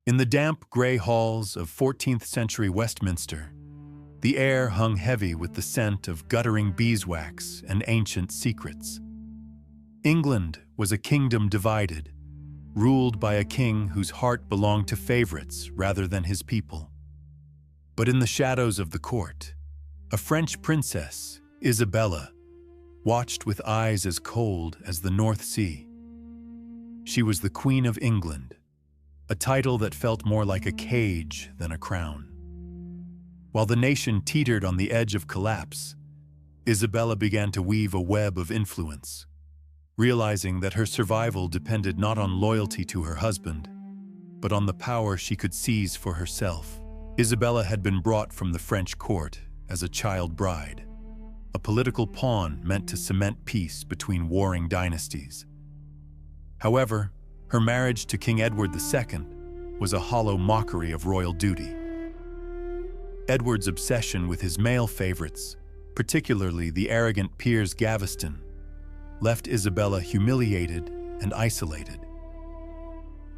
In the damp grey halls of 14th-century Westminster, the air hung heavy with the scent of guttering beeswax and ancient secrets. England was a kingdom divided, ruled by a king whose heart belonged to favorites rather than his people. But in the shadows of the court, a French princess, Isabella, watched with eyes as cold as the North Sea. She was the Queen of England, a title that felt more like a cage than a crown. While the nation teetered on the edge of collapse, Isabella began to weave a web of influence, realizing that her survival depended not on loyalty to her husband, but on the power she could seize for herself. Isabella had been brought from the French court as a child bride, a political pawn meant to cement peace between warring dynasties. However, her marriage to King Edward II was a hollow mockery of royal duty. Edward's obsession with his male favorites, particularly the arrogant Piers Gaveston, left Isabella humiliated and isolated.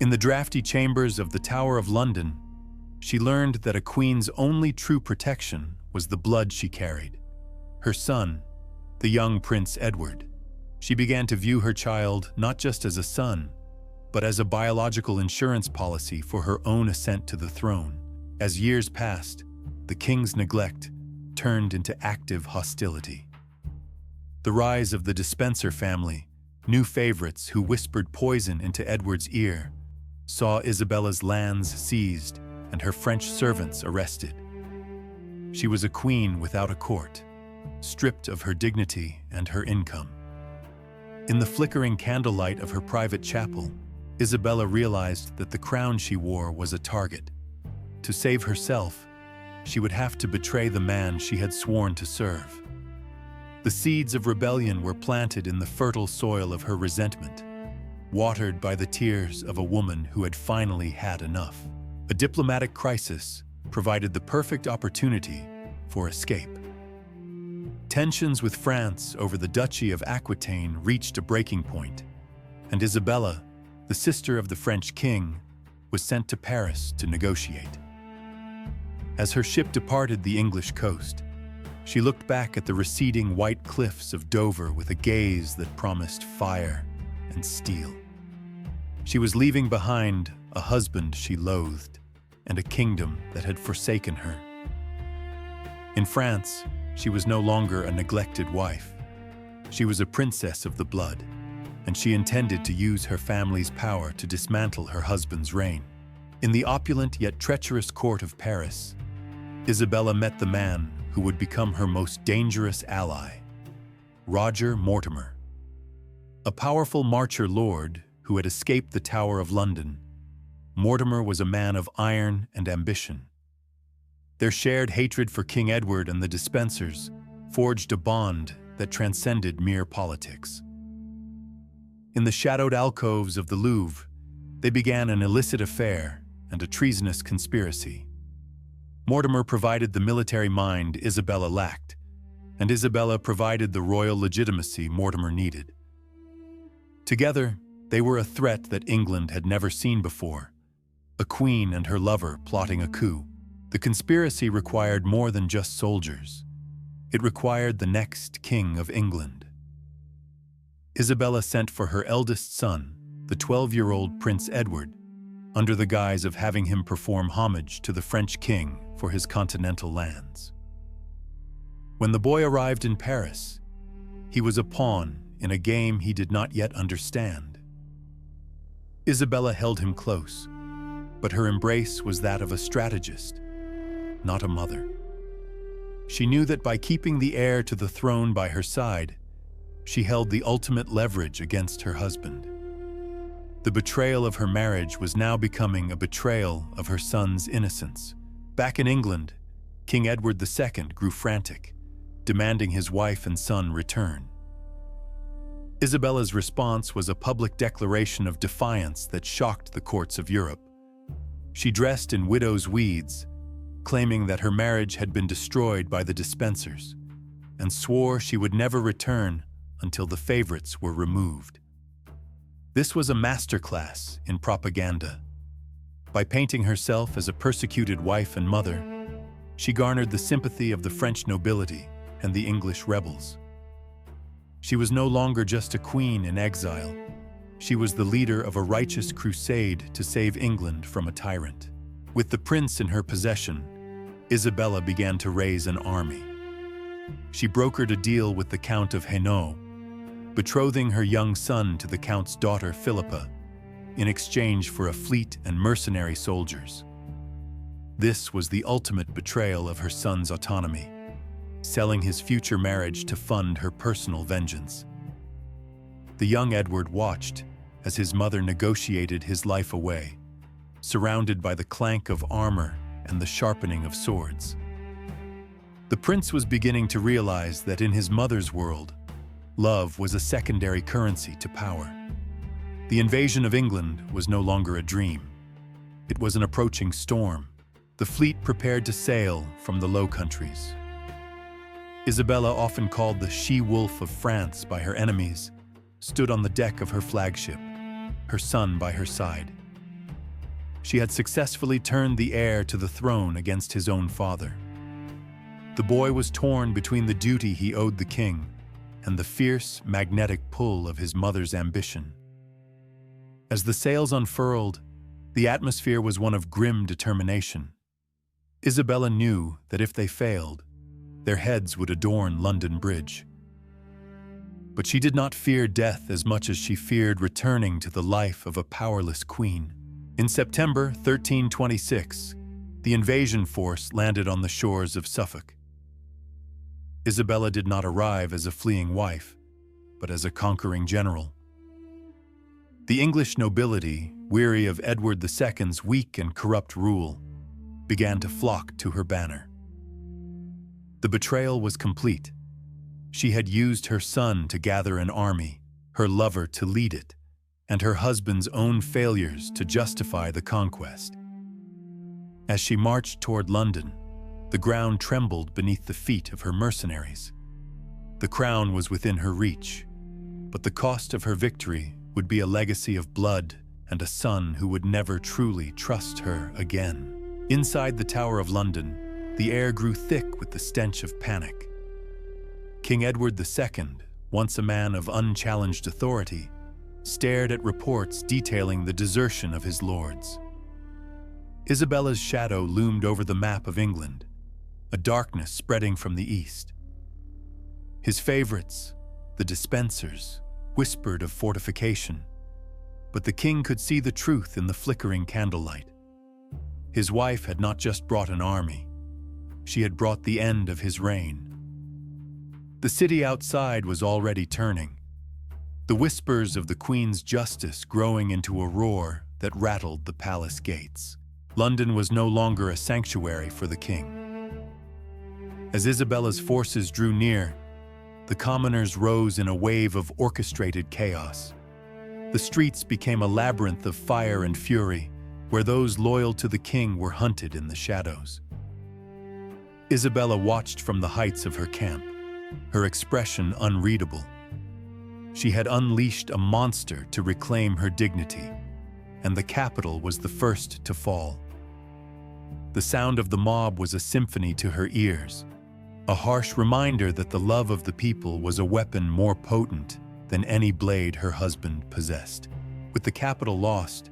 In the drafty chambers of the Tower of London, she learned that a queen's only true protection was the blood she carried. Her son, the young Prince Edward. She began to view her child not just as a son, but as a biological insurance policy for her own ascent to the throne. As years passed, the king's neglect turned into active hostility. The rise of the Despencer family, new favorites who whispered poison into Edward's ear, saw Isabella's lands seized and her French servants arrested. She was a queen without a court, stripped of her dignity and her income. In the flickering candlelight of her private chapel, Isabella realized that the crown she wore was a target. To save herself, she would have to betray the man she had sworn to serve. The seeds of rebellion were planted in the fertile soil of her resentment, watered by the tears of a woman who had finally had enough. A diplomatic crisis provided the perfect opportunity for escape. Tensions with France over the Duchy of Aquitaine reached a breaking point, and Isabella, the sister of the French king, was sent to Paris to negotiate. As her ship departed the English coast, she looked back at the receding white cliffs of Dover with a gaze that promised fire and steel. She was leaving behind a husband she loathed and a kingdom that had forsaken her. In France, she was no longer a neglected wife. She was a princess of the blood, and she intended to use her family's power to dismantle her husband's reign. In the opulent yet treacherous court of Paris, Isabella met the man who would become her most dangerous ally, Roger Mortimer. A powerful marcher lord who had escaped the Tower of London, Mortimer was a man of iron and ambition. Their shared hatred for King Edward and the Despensers forged a bond that transcended mere politics. In the shadowed alcoves of the Louvre, they began an illicit affair and a treasonous conspiracy. Mortimer provided the military mind Isabella lacked, and Isabella provided the royal legitimacy Mortimer needed. Together, they were a threat that England had never seen before, a queen and her lover plotting a coup. The conspiracy required more than just soldiers. It required the next king of England. Isabella sent for her eldest son, the 12-year-old Prince Edward, under the guise of having him perform homage to the French king for his continental lands. When the boy arrived in Paris, he was a pawn in a game he did not yet understand. Isabella held him close, but her embrace was that of a strategist, not a mother. She knew that by keeping the heir to the throne by her side, she held the ultimate leverage against her husband. The betrayal of her marriage was now becoming a betrayal of her son's innocence. Back in England, King Edward II grew frantic, demanding his wife and son return. Isabella's response was a public declaration of defiance that shocked the courts of Europe. She dressed in widow's weeds, claiming that her marriage had been destroyed by the Despensers, and swore she would never return until the favorites were removed. This was a masterclass in propaganda. By painting herself as a persecuted wife and mother, she garnered the sympathy of the French nobility and the English rebels. She was no longer just a queen in exile. She was the leader of a righteous crusade to save England from a tyrant. With the prince in her possession, Isabella began to raise an army. She brokered a deal with the Count of Hainaut, betrothing her young son to the Count's daughter Philippa in exchange for a fleet and mercenary soldiers. This was the ultimate betrayal of her son's autonomy, selling his future marriage to fund her personal vengeance. The young Edward watched as his mother negotiated his life away, surrounded by the clank of armor and the sharpening of swords. The prince was beginning to realize that in his mother's world, love was a secondary currency to power. The invasion of England was no longer a dream. It was an approaching storm. The fleet prepared to sail from the Low Countries. Isabella, often called the she-wolf of France by her enemies, stood on the deck of her flagship, her son by her side. She had successfully turned the heir to the throne against his own father. The boy was torn between the duty he owed the king and the fierce, magnetic pull of his mother's ambition. As the sails unfurled, the atmosphere was one of grim determination. Isabella knew that if they failed, their heads would adorn London Bridge. But she did not fear death as much as she feared returning to the life of a powerless queen. In September 1326, the invasion force landed on the shores of Suffolk. Isabella did not arrive as a fleeing wife, but as a conquering general. The English nobility, weary of Edward II's weak and corrupt rule, began to flock to her banner. The betrayal was complete. She had used her son to gather an army, her lover to lead it, and her husband's own failures to justify the conquest. As she marched toward London, the ground trembled beneath the feet of her mercenaries. The crown was within her reach, but the cost of her victory would be a legacy of blood and a son who would never truly trust her again. Inside the Tower of London, the air grew thick with the stench of panic. King Edward II, once a man of unchallenged authority, stared at reports detailing the desertion of his lords. Isabella's shadow loomed over the map of England, a darkness spreading from the east. His favorites, the Despensers, whispered of fortification, but the king could see the truth in the flickering candlelight. His wife had not just brought an army, she had brought the end of his reign. The city outside was already turning, the whispers of the Queen's justice growing into a roar that rattled the palace gates. London was no longer a sanctuary for the king. As Isabella's forces drew near, the commoners rose in a wave of orchestrated chaos. The streets became a labyrinth of fire and fury, where those loyal to the king were hunted in the shadows. Isabella watched from the heights of her camp, her expression unreadable. She had unleashed a monster to reclaim her dignity, and the capital was the first to fall. The sound of the mob was a symphony to her ears, a harsh reminder that the love of the people was a weapon more potent than any blade her husband possessed. With the capital lost,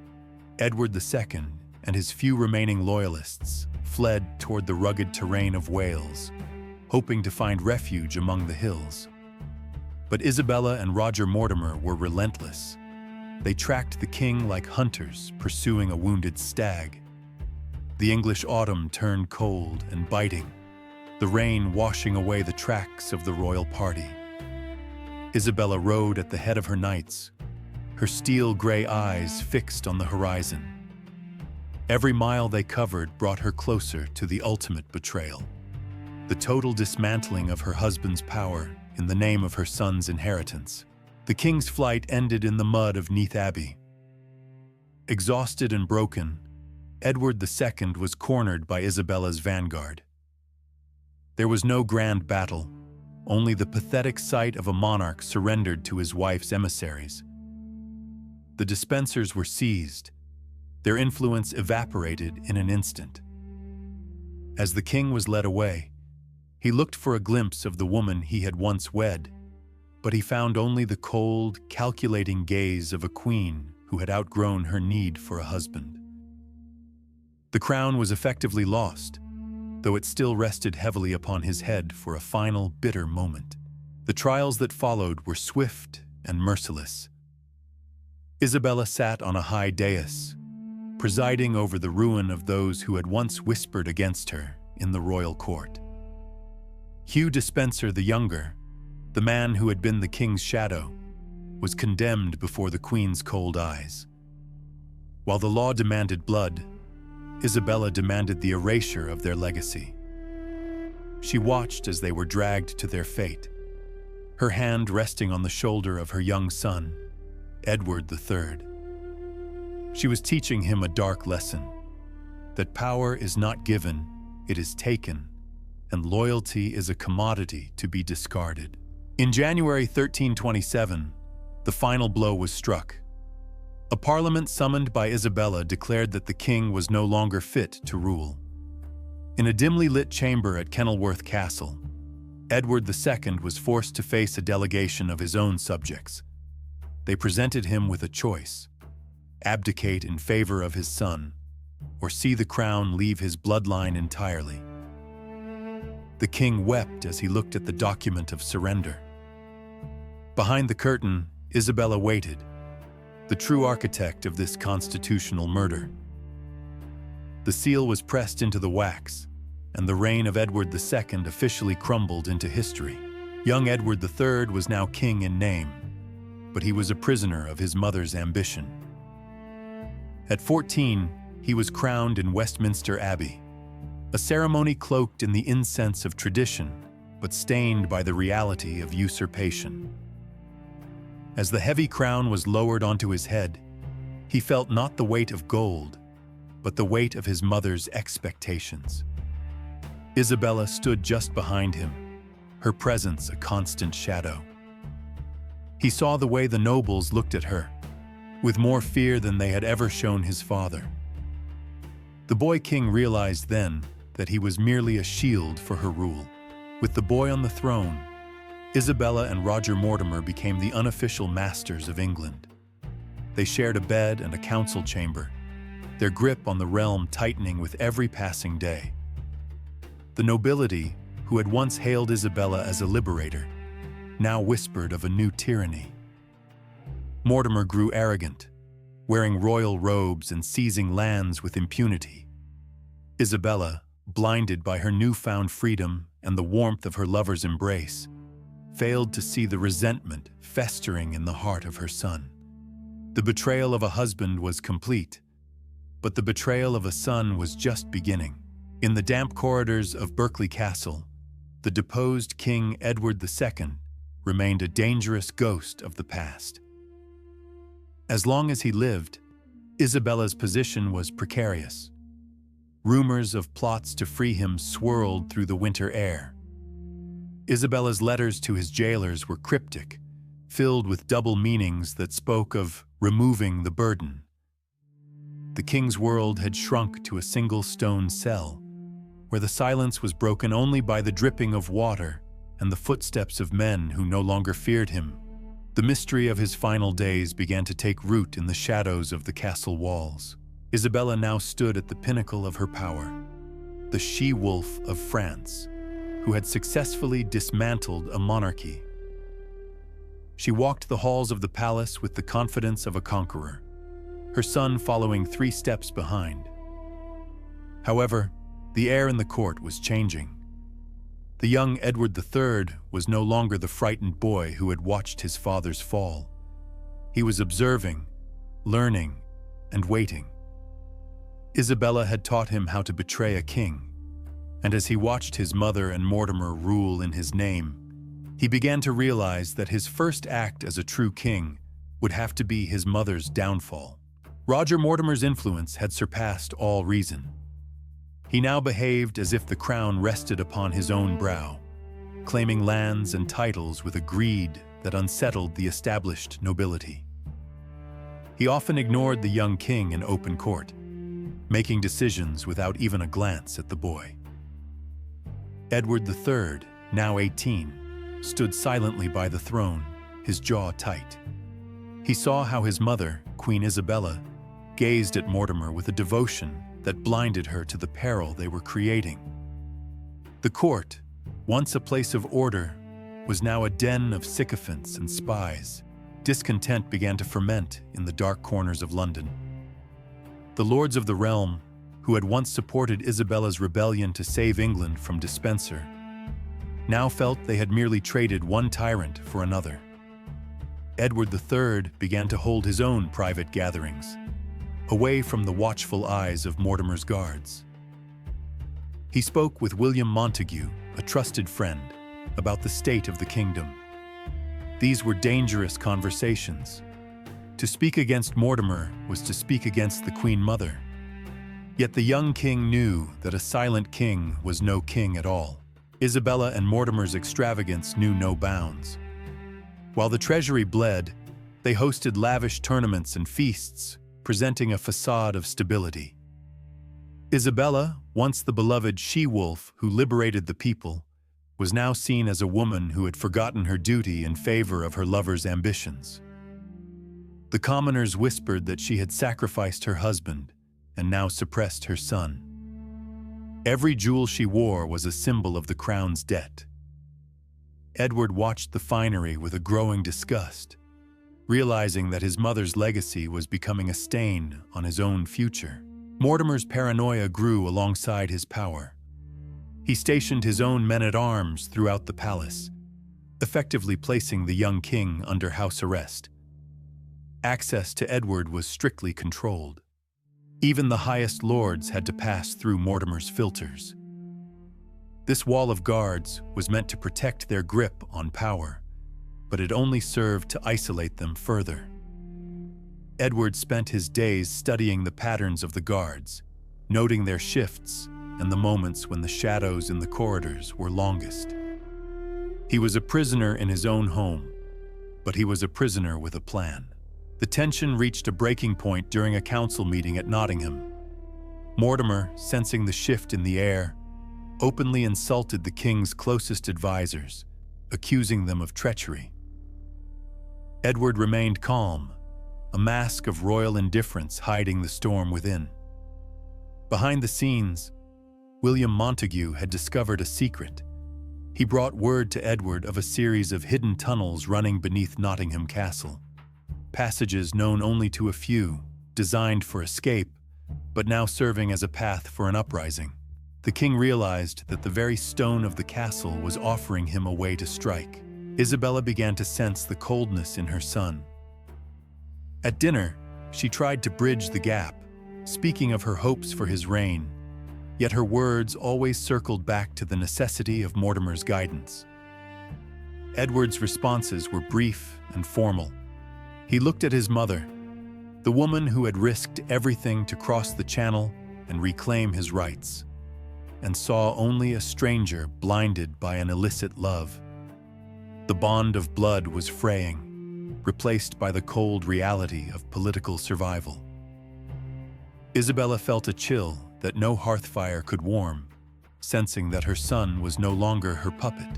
Edward II and his few remaining loyalists fled toward the rugged terrain of Wales, hoping to find refuge among the hills. But Isabella and Roger Mortimer were relentless. They tracked the king like hunters pursuing a wounded stag. The English autumn turned cold and biting, the rain washing away the tracks of the royal party. Isabella rode at the head of her knights, her steel-gray eyes fixed on the horizon. Every mile they covered brought her closer to the ultimate betrayal, the total dismantling of her husband's power in the name of her son's inheritance. The king's flight ended in the mud of Neath Abbey. Exhausted and broken, Edward II was cornered by Isabella's vanguard. There was no grand battle, only the pathetic sight of a monarch surrendered to his wife's emissaries. The Despensers were seized, Their influence evaporated in an instant. As the king was led away, he looked for a glimpse of the woman he had once wed, but he found only the cold, calculating gaze of a queen who had outgrown her need for a husband. The crown was effectively lost, though it still rested heavily upon his head for a final, bitter moment. The trials that followed were swift and merciless. Isabella sat on a high dais, presiding over the ruin of those who had once whispered against her in the royal court. Hugh Despenser the Younger, the man who had been the king's shadow, was condemned before the queen's cold eyes. While the law demanded blood, Isabella demanded the erasure of their legacy. She watched as they were dragged to their fate, her hand resting on the shoulder of her young son, Edward III. She was teaching him a dark lesson, that power is not given, it is taken, and loyalty is a commodity to be discarded. In January 1327, the final blow was struck. A parliament summoned by Isabella declared that the king was no longer fit to rule. In a dimly lit chamber at Kenilworth Castle, Edward II was forced to face a delegation of his own subjects. They presented him with a choice: abdicate in favor of his son, or see the crown leave his bloodline entirely. The king wept as he looked at the document of surrender. Behind the curtain, Isabella waited, the true architect of this constitutional murder. The seal was pressed into the wax, and the reign of Edward II officially crumbled into history. Young Edward III was now king in name, but he was a prisoner of his mother's ambition. At 14, he was crowned in Westminster Abbey, a ceremony cloaked in the incense of tradition, but stained by the reality of usurpation. As the heavy crown was lowered onto his head, he felt not the weight of gold, but the weight of his mother's expectations. Isabella stood just behind him, her presence a constant shadow. He saw the way the nobles looked at her, with more fear than they had ever shown his father. The boy king realized then that he was merely a shield for her rule. With the boy on the throne, Isabella and Roger Mortimer became the unofficial masters of England. They shared a bed and a council chamber, their grip on the realm tightening with every passing day. The nobility, who had once hailed Isabella as a liberator, now whispered of a new tyranny. Mortimer grew arrogant, wearing royal robes and seizing lands with impunity. Isabella, blinded by her newfound freedom and the warmth of her lover's embrace, failed to see the resentment festering in the heart of her son. The betrayal of a husband was complete, but the betrayal of a son was just beginning. In the damp corridors of Berkeley Castle, the deposed King Edward II remained a dangerous ghost of the past. As long as he lived, Isabella's position was precarious. Rumors of plots to free him swirled through the winter air. Isabella's letters to his jailers were cryptic, filled with double meanings that spoke of removing the burden. The king's world had shrunk to a single stone cell, where the silence was broken only by the dripping of water and the footsteps of men who no longer feared him. The mystery of his final days began to take root in the shadows of the castle walls. Isabella now stood at the pinnacle of her power, the she-wolf of France, who had successfully dismantled a monarchy. She walked the halls of the palace with the confidence of a conqueror, her son following 3 steps behind. However, the air in the court was changing. The young Edward III was no longer the frightened boy who had watched his father's fall. He was observing, learning, and waiting. Isabella had taught him how to betray a king, and as he watched his mother and Mortimer rule in his name, he began to realize that his first act as a true king would have to be his mother's downfall. Roger Mortimer's influence had surpassed all reason. He now behaved as if the crown rested upon his own brow, claiming lands and titles with a greed that unsettled the established nobility. He often ignored the young king in open court, making decisions without even a glance at the boy. Edward III, now 18, stood silently by the throne, his jaw tight. He saw how his mother, Queen Isabella, gazed at Mortimer with a devotion that blinded her to the peril they were creating. The court, once a place of order, was now a den of sycophants and spies. Discontent began to ferment in the dark corners of London. The lords of the realm, who had once supported Isabella's rebellion to save England from dispenser, now felt they had merely traded one tyrant for another. Edward III began to hold his own private gatherings, away from the watchful eyes of Mortimer's guards. He spoke with William Montague, a trusted friend, about the state of the kingdom. These were dangerous conversations. To speak against Mortimer was to speak against the Queen Mother. Yet the young king knew that a silent king was no king at all. Isabella and Mortimer's extravagance knew no bounds. While the treasury bled, they hosted lavish tournaments and feasts, presenting a facade of stability. Isabella, once the beloved she-wolf who liberated the people, was now seen as a woman who had forgotten her duty in favor of her lover's ambitions. The commoners whispered that she had sacrificed her husband and now suppressed her son. Every jewel she wore was a symbol of the crown's debt. Edward watched the finery with a growing disgust, realizing that his mother's legacy was becoming a stain on his own future. Mortimer's paranoia grew alongside his power. He stationed his own men-at-arms throughout the palace, effectively placing the young king under house arrest. Access to Edward was strictly controlled. Even the highest lords had to pass through Mortimer's filters. This wall of guards was meant to protect their grip on power, but it only served to isolate them further. Edward spent his days studying the patterns of the guards, noting their shifts and the moments when the shadows in the corridors were longest. He was a prisoner in his own home, but he was a prisoner with a plan. The tension reached a breaking point during a council meeting at Nottingham. Mortimer, sensing the shift in the air, openly insulted the king's closest advisors, accusing them of treachery. Edward remained calm, a mask of royal indifference hiding the storm within. Behind the scenes, William Montague had discovered a secret. He brought word to Edward of a series of hidden tunnels running beneath Nottingham Castle. Passages known only to a few, designed for escape, but now serving as a path for an uprising. The king realized that the very stone of the castle was offering him a way to strike. Isabella began to sense the coldness in her son. At dinner, she tried to bridge the gap, speaking of her hopes for his reign, yet her words always circled back to the necessity of Mortimer's guidance. Edward's responses were brief and formal. He looked at his mother, the woman who had risked everything to cross the channel and reclaim his rights, and saw only a stranger blinded by an illicit love. The bond of blood was fraying, replaced by the cold reality of political survival. Isabella felt a chill that no hearthfire could warm, sensing that her son was no longer her puppet.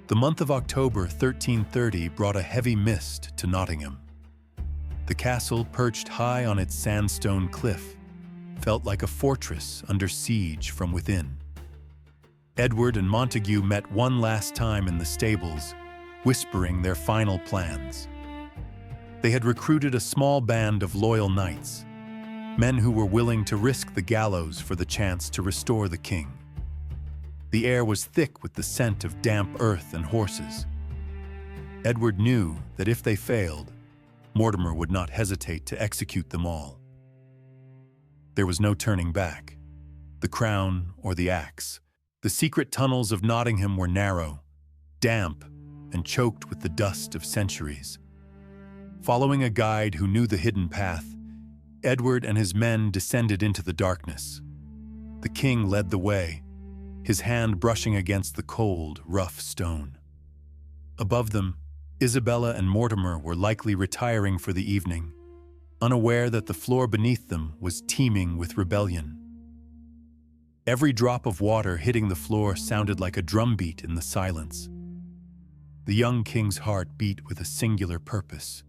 The month of October 1330 brought a heavy mist to Nottingham. The castle, perched high on its sandstone cliff, felt like a fortress under siege from within. Edward and Montague met one last time in the stables, whispering their final plans. They had recruited a small band of loyal knights, men who were willing to risk the gallows for the chance to restore the king. The air was thick with the scent of damp earth and horses. Edward knew that if they failed, Mortimer would not hesitate to execute them all. There was no turning back. The crown or the axe. The secret tunnels of Nottingham were narrow, damp, and choked with the dust of centuries. Following a guide who knew the hidden path, Edward and his men descended into the darkness. The king led the way, his hand brushing against the cold, rough stone. Above them, Isabella and Mortimer were likely retiring for the evening, unaware that the floor beneath them was teeming with rebellion. Every drop of water hitting the floor sounded like a drumbeat in the silence. The young king's heart beat with a singular purpose: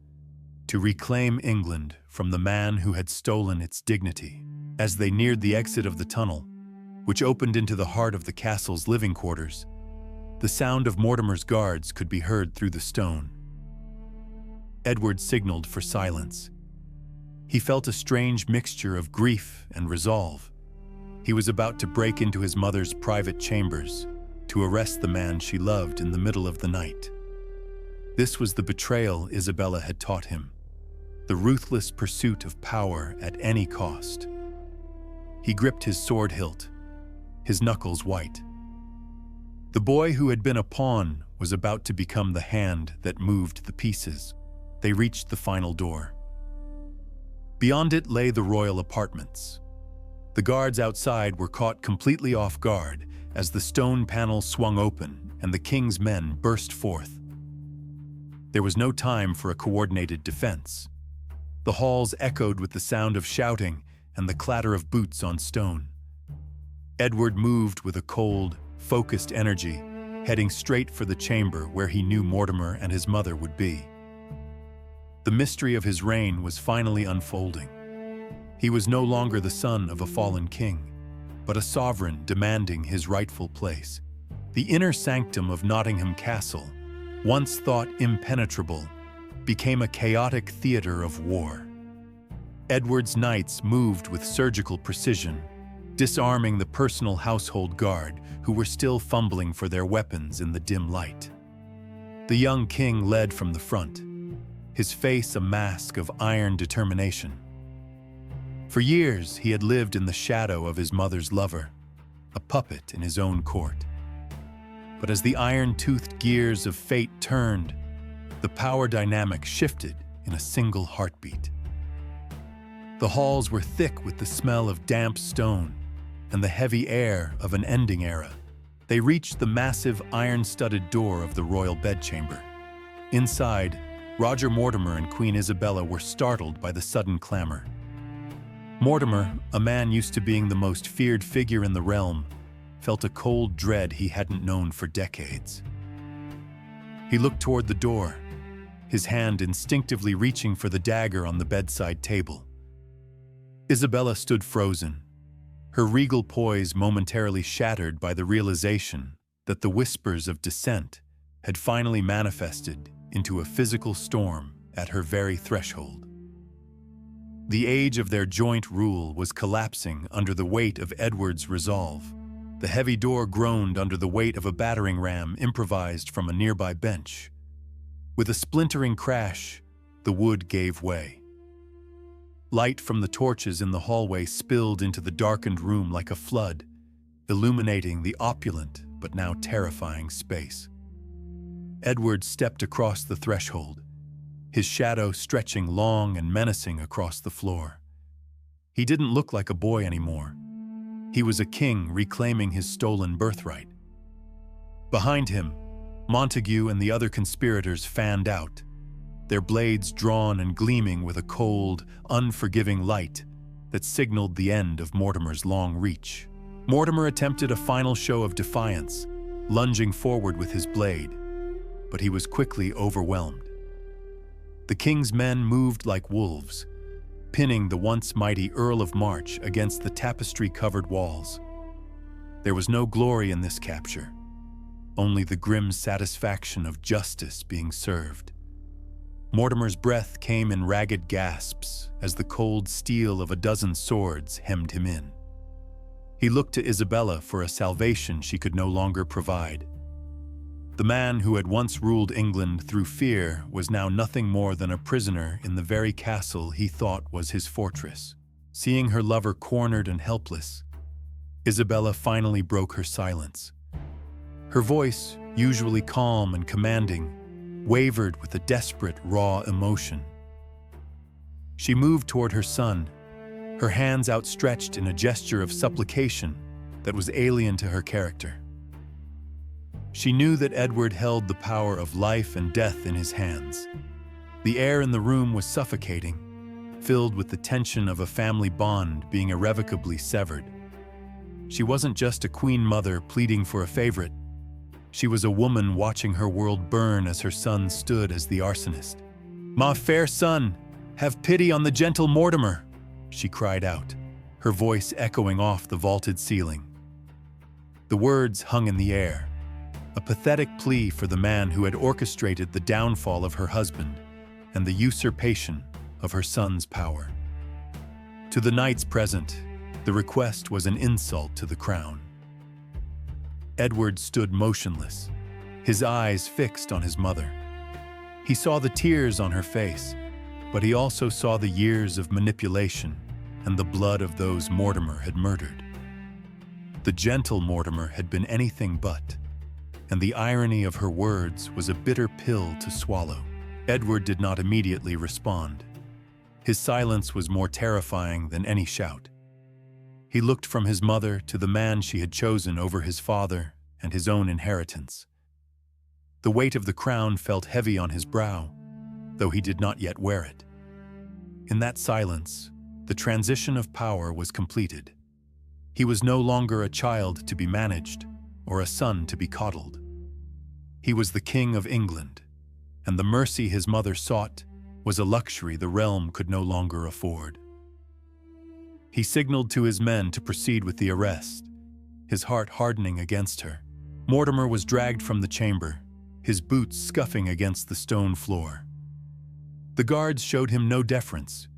to reclaim England from the man who had stolen its dignity. As they neared the exit of the tunnel, which opened into the heart of the castle's living quarters, the sound of Mortimer's guards could be heard through the stone. Edward signaled for silence. He felt a strange mixture of grief and resolve. He was about to break into his mother's private chambers to arrest the man she loved in the middle of the night. This was the betrayal Isabella had taught him, the ruthless pursuit of power at any cost. He gripped his sword hilt, his knuckles white. The boy who had been a pawn was about to become the hand that moved the pieces. They reached the final door. Beyond it lay the royal apartments. The guards outside were caught completely off guard as the stone panel swung open and the king's men burst forth. There was no time for a coordinated defense. The halls echoed with the sound of shouting and the clatter of boots on stone. Edward moved with a cold, focused energy, heading straight for the chamber where he knew Mortimer and his mother would be. The mystery of his reign was finally unfolding. He was no longer the son of a fallen king, but a sovereign demanding his rightful place. The inner sanctum of Nottingham Castle, once thought impenetrable, became a chaotic theater of war. Edward's knights moved with surgical precision, disarming the personal household guard who were still fumbling for their weapons in the dim light. The young king led from the front, his face a mask of iron determination. For years, he had lived in the shadow of his mother's lover, a puppet in his own court. But as the iron-toothed gears of fate turned, the power dynamic shifted in a single heartbeat. The halls were thick with the smell of damp stone and the heavy air of an ending era. They reached the massive iron-studded door of the royal bedchamber. Inside, Roger Mortimer and Queen Isabella were startled by the sudden clamor. Mortimer, a man used to being the most feared figure in the realm, felt a cold dread he hadn't known for decades. He looked toward the door, his hand instinctively reaching for the dagger on the bedside table. Isabella stood frozen, her regal poise momentarily shattered by the realization that the whispers of dissent had finally manifested into a physical storm at her very threshold. The age of their joint rule was collapsing under the weight of Edward's resolve. The heavy door groaned under the weight of a battering ram improvised from a nearby bench. With a splintering crash, the wood gave way. Light from the torches in the hallway spilled into the darkened room like a flood, illuminating the opulent but now terrifying space. Edward stepped across the threshold, his shadow stretching long and menacing across the floor. He didn't look like a boy anymore. He was a king reclaiming his stolen birthright. Behind him, Montague and the other conspirators fanned out, their blades drawn and gleaming with a cold, unforgiving light that signaled the end of Mortimer's long reach. Mortimer attempted a final show of defiance, lunging forward with his blade, but he was quickly overwhelmed. The king's men moved like wolves, pinning the once mighty Earl of March against the tapestry-covered walls. There was no glory in this capture, only the grim satisfaction of justice being served. Mortimer's breath came in ragged gasps as the cold steel of a dozen swords hemmed him in. He looked to Isabella for a salvation she could no longer provide. The man who had once ruled England through fear was now nothing more than a prisoner in the very castle he thought was his fortress. Seeing her lover cornered and helpless, Isabella finally broke her silence. Her voice, usually calm and commanding, wavered with a desperate, raw emotion. She moved toward her son, her hands outstretched in a gesture of supplication that was alien to her character. She knew that Edward held the power of life and death in his hands. The air in the room was suffocating, filled with the tension of a family bond being irrevocably severed. She wasn't just a queen mother pleading for a favorite. She was a woman watching her world burn as her son stood as the arsonist. "My fair son, have pity on the gentle Mortimer," she cried out, her voice echoing off the vaulted ceiling. The words hung in the air, a pathetic plea for the man who had orchestrated the downfall of her husband and the usurpation of her son's power. To the knights present, the request was an insult to the crown. Edward stood motionless, his eyes fixed on his mother. He saw the tears on her face, but he also saw the years of manipulation and the blood of those Mortimer had murdered. The gentle Mortimer had been anything but, and the irony of her words was a bitter pill to swallow. Edward did not immediately respond. His silence was more terrifying than any shout. He looked from his mother to the man she had chosen over his father and his own inheritance. The weight of the crown felt heavy on his brow, though he did not yet wear it. In that silence, the transition of power was completed. He was no longer a child to be managed or a son to be coddled. He was the King of England, and the mercy his mother sought was a luxury the realm could no longer afford. He signaled to his men to proceed with the arrest, his heart hardening against her. Mortimer was dragged from the chamber, his boots scuffing against the stone floor. The guards showed him no deference,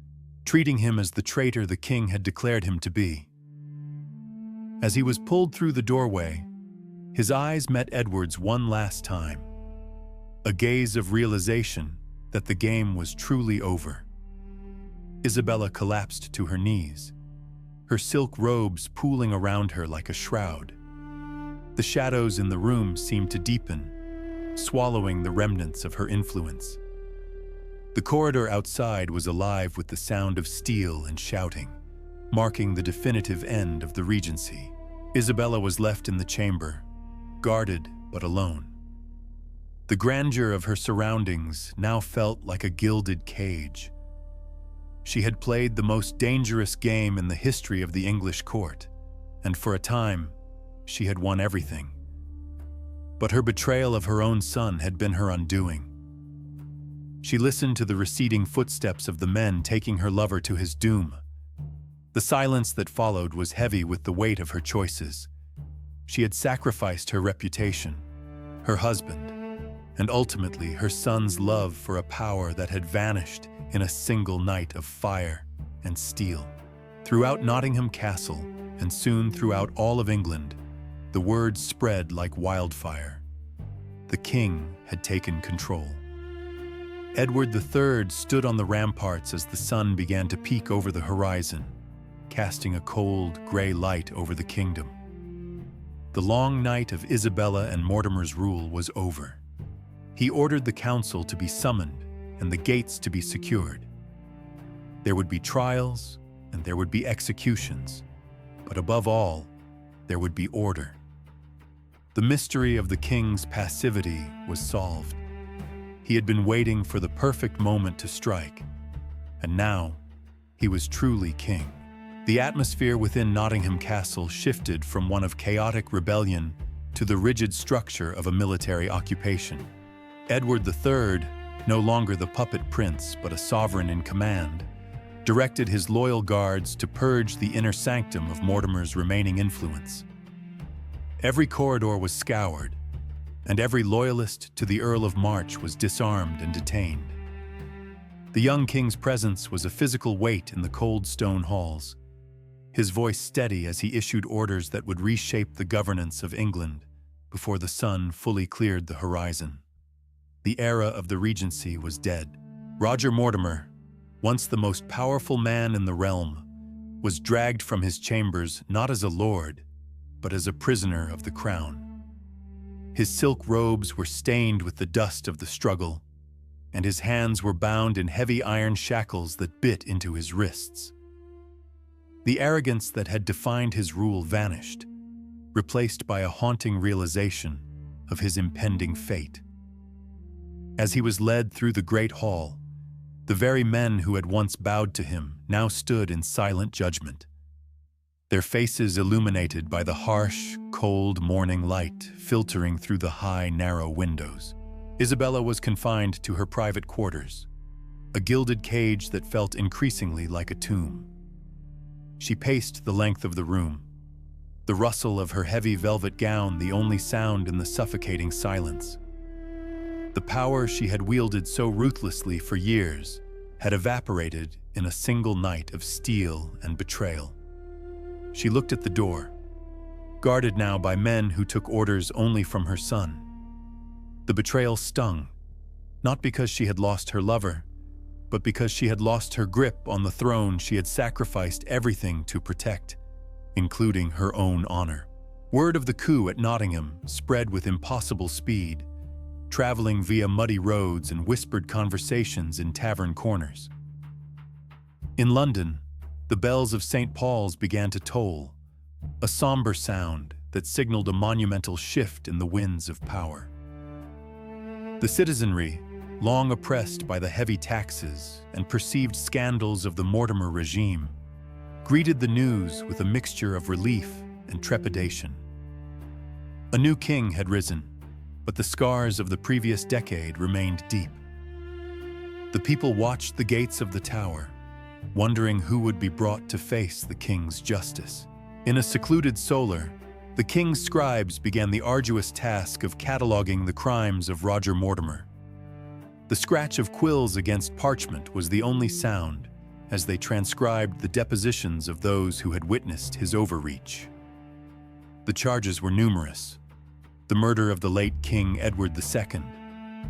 treating him as the traitor the king had declared him to be. As he was pulled through the doorway, his eyes met Edward's one last time, a gaze of realization that the game was truly over. Isabella collapsed to her knees, her silk robes pooling around her like a shroud. The shadows in the room seemed to deepen, swallowing the remnants of her influence. The corridor outside was alive with the sound of steel and shouting, marking the definitive end of the regency. Isabella was left in the chamber, guarded but alone. The grandeur of her surroundings now felt like a gilded cage. She had played the most dangerous game in the history of the English court, and for a time, she had won everything. But her betrayal of her own son had been her undoing. She listened to the receding footsteps of the men taking her lover to his doom. The silence that followed was heavy with the weight of her choices. She had sacrificed her reputation, her husband, and ultimately her son's love for a power that had vanished in a single night of fire and steel. Throughout Nottingham Castle, and soon throughout all of England, the word spread like wildfire. The king had taken control. Edward III stood on the ramparts as the sun began to peek over the horizon, casting a cold, gray light over the kingdom. The long night of Isabella and Mortimer's rule was over. He ordered the council to be summoned and the gates to be secured. There would be trials and there would be executions, but above all, there would be order. The mystery of the king's passivity was solved. He had been waiting for the perfect moment to strike, and now he was truly king. The atmosphere within Nottingham Castle shifted from one of chaotic rebellion to the rigid structure of a military occupation. Edward III, no longer the puppet prince but a sovereign in command, directed his loyal guards to purge the inner sanctum of Mortimer's remaining influence. Every corridor was scoured, and every loyalist to the Earl of March was disarmed and detained. The young king's presence was a physical weight in the cold stone halls, his voice steady as he issued orders that would reshape the governance of England before the sun fully cleared the horizon. The era of the Regency was dead. Roger Mortimer, once the most powerful man in the realm, was dragged from his chambers not as a lord, but as a prisoner of the crown. His silk robes were stained with the dust of the struggle, and his hands were bound in heavy iron shackles that bit into his wrists. The arrogance that had defined his rule vanished, replaced by a haunting realization of his impending fate. As he was led through the great hall, the very men who had once bowed to him now stood in silent judgment, their faces illuminated by the harsh, cold morning light filtering through the high, narrow windows. Isabella was confined to her private quarters, a gilded cage that felt increasingly like a tomb. She paced the length of the room, the rustle of her heavy velvet gown the only sound in the suffocating silence. The power she had wielded so ruthlessly for years had evaporated in a single night of steel and betrayal. She looked at the door, guarded now by men who took orders only from her son. The betrayal stung, not because she had lost her lover, but because she had lost her grip on the throne she had sacrificed everything to protect, including her own honor. Word of the coup at Nottingham spread with impossible speed, traveling via muddy roads and whispered conversations in tavern corners. In London, the bells of St. Paul's began to toll, a somber sound that signaled a monumental shift in the winds of power. The citizenry, long oppressed by the heavy taxes and perceived scandals of the Mortimer regime, greeted the news with a mixture of relief and trepidation. A new king had risen, but the scars of the previous decade remained deep. The people watched the gates of the tower, wondering who would be brought to face the king's justice. In a secluded solar, the king's scribes began the arduous task of cataloging the crimes of Roger Mortimer. The scratch of quills against parchment was the only sound as they transcribed the depositions of those who had witnessed his overreach. The charges were numerous: the murder of the late King Edward II,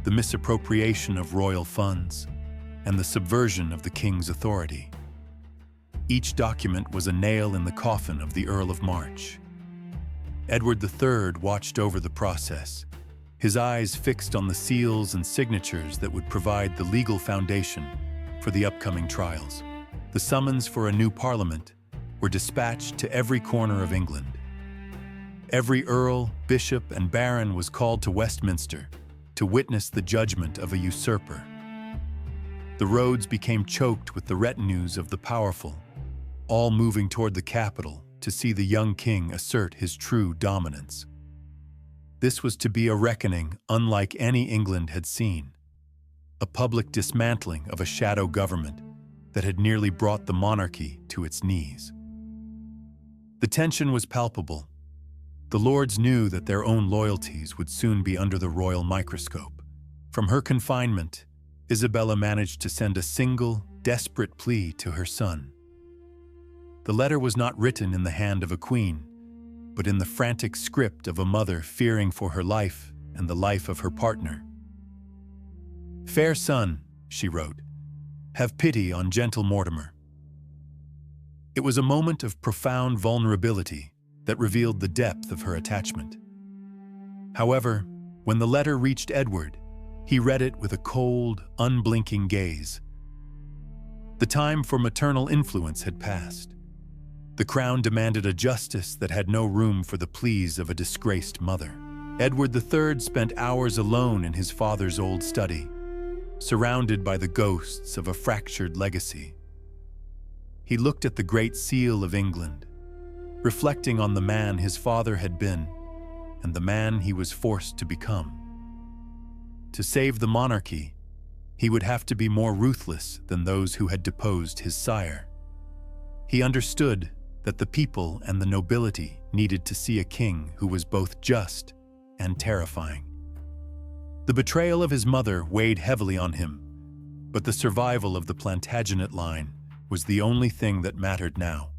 the misappropriation of royal funds, and the subversion of the king's authority. Each document was a nail in the coffin of the Earl of March. Edward III watched over the process, his eyes fixed on the seals and signatures that would provide the legal foundation for the upcoming trials. The summons for a new parliament were dispatched to every corner of England. Every earl, bishop, and baron was called to Westminster to witness the judgment of a usurper. The roads became choked with the retinues of the powerful, all moving toward the capital to see the young king assert his true dominance. This was to be a reckoning unlike any England had seen, a public dismantling of a shadow government that had nearly brought the monarchy to its knees. The tension was palpable. The lords knew that their own loyalties would soon be under the royal microscope. From her confinement, Isabella managed to send a single, desperate plea to her son. The letter was not written in the hand of a queen, but in the frantic script of a mother fearing for her life and the life of her partner. "Fair son," she wrote, "have pity on gentle Mortimer." It was a moment of profound vulnerability that revealed the depth of her attachment. However, when the letter reached Edward, he read it with a cold, unblinking gaze. The time for maternal influence had passed. The crown demanded a justice that had no room for the pleas of a disgraced mother. Edward III spent hours alone in his father's old study, surrounded by the ghosts of a fractured legacy. He looked at the Great Seal of England, reflecting on the man his father had been and the man he was forced to become. To save the monarchy, he would have to be more ruthless than those who had deposed his sire. He understood that the people and the nobility needed to see a king who was both just and terrifying. The betrayal of his mother weighed heavily on him, but the survival of the Plantagenet line was the only thing that mattered now.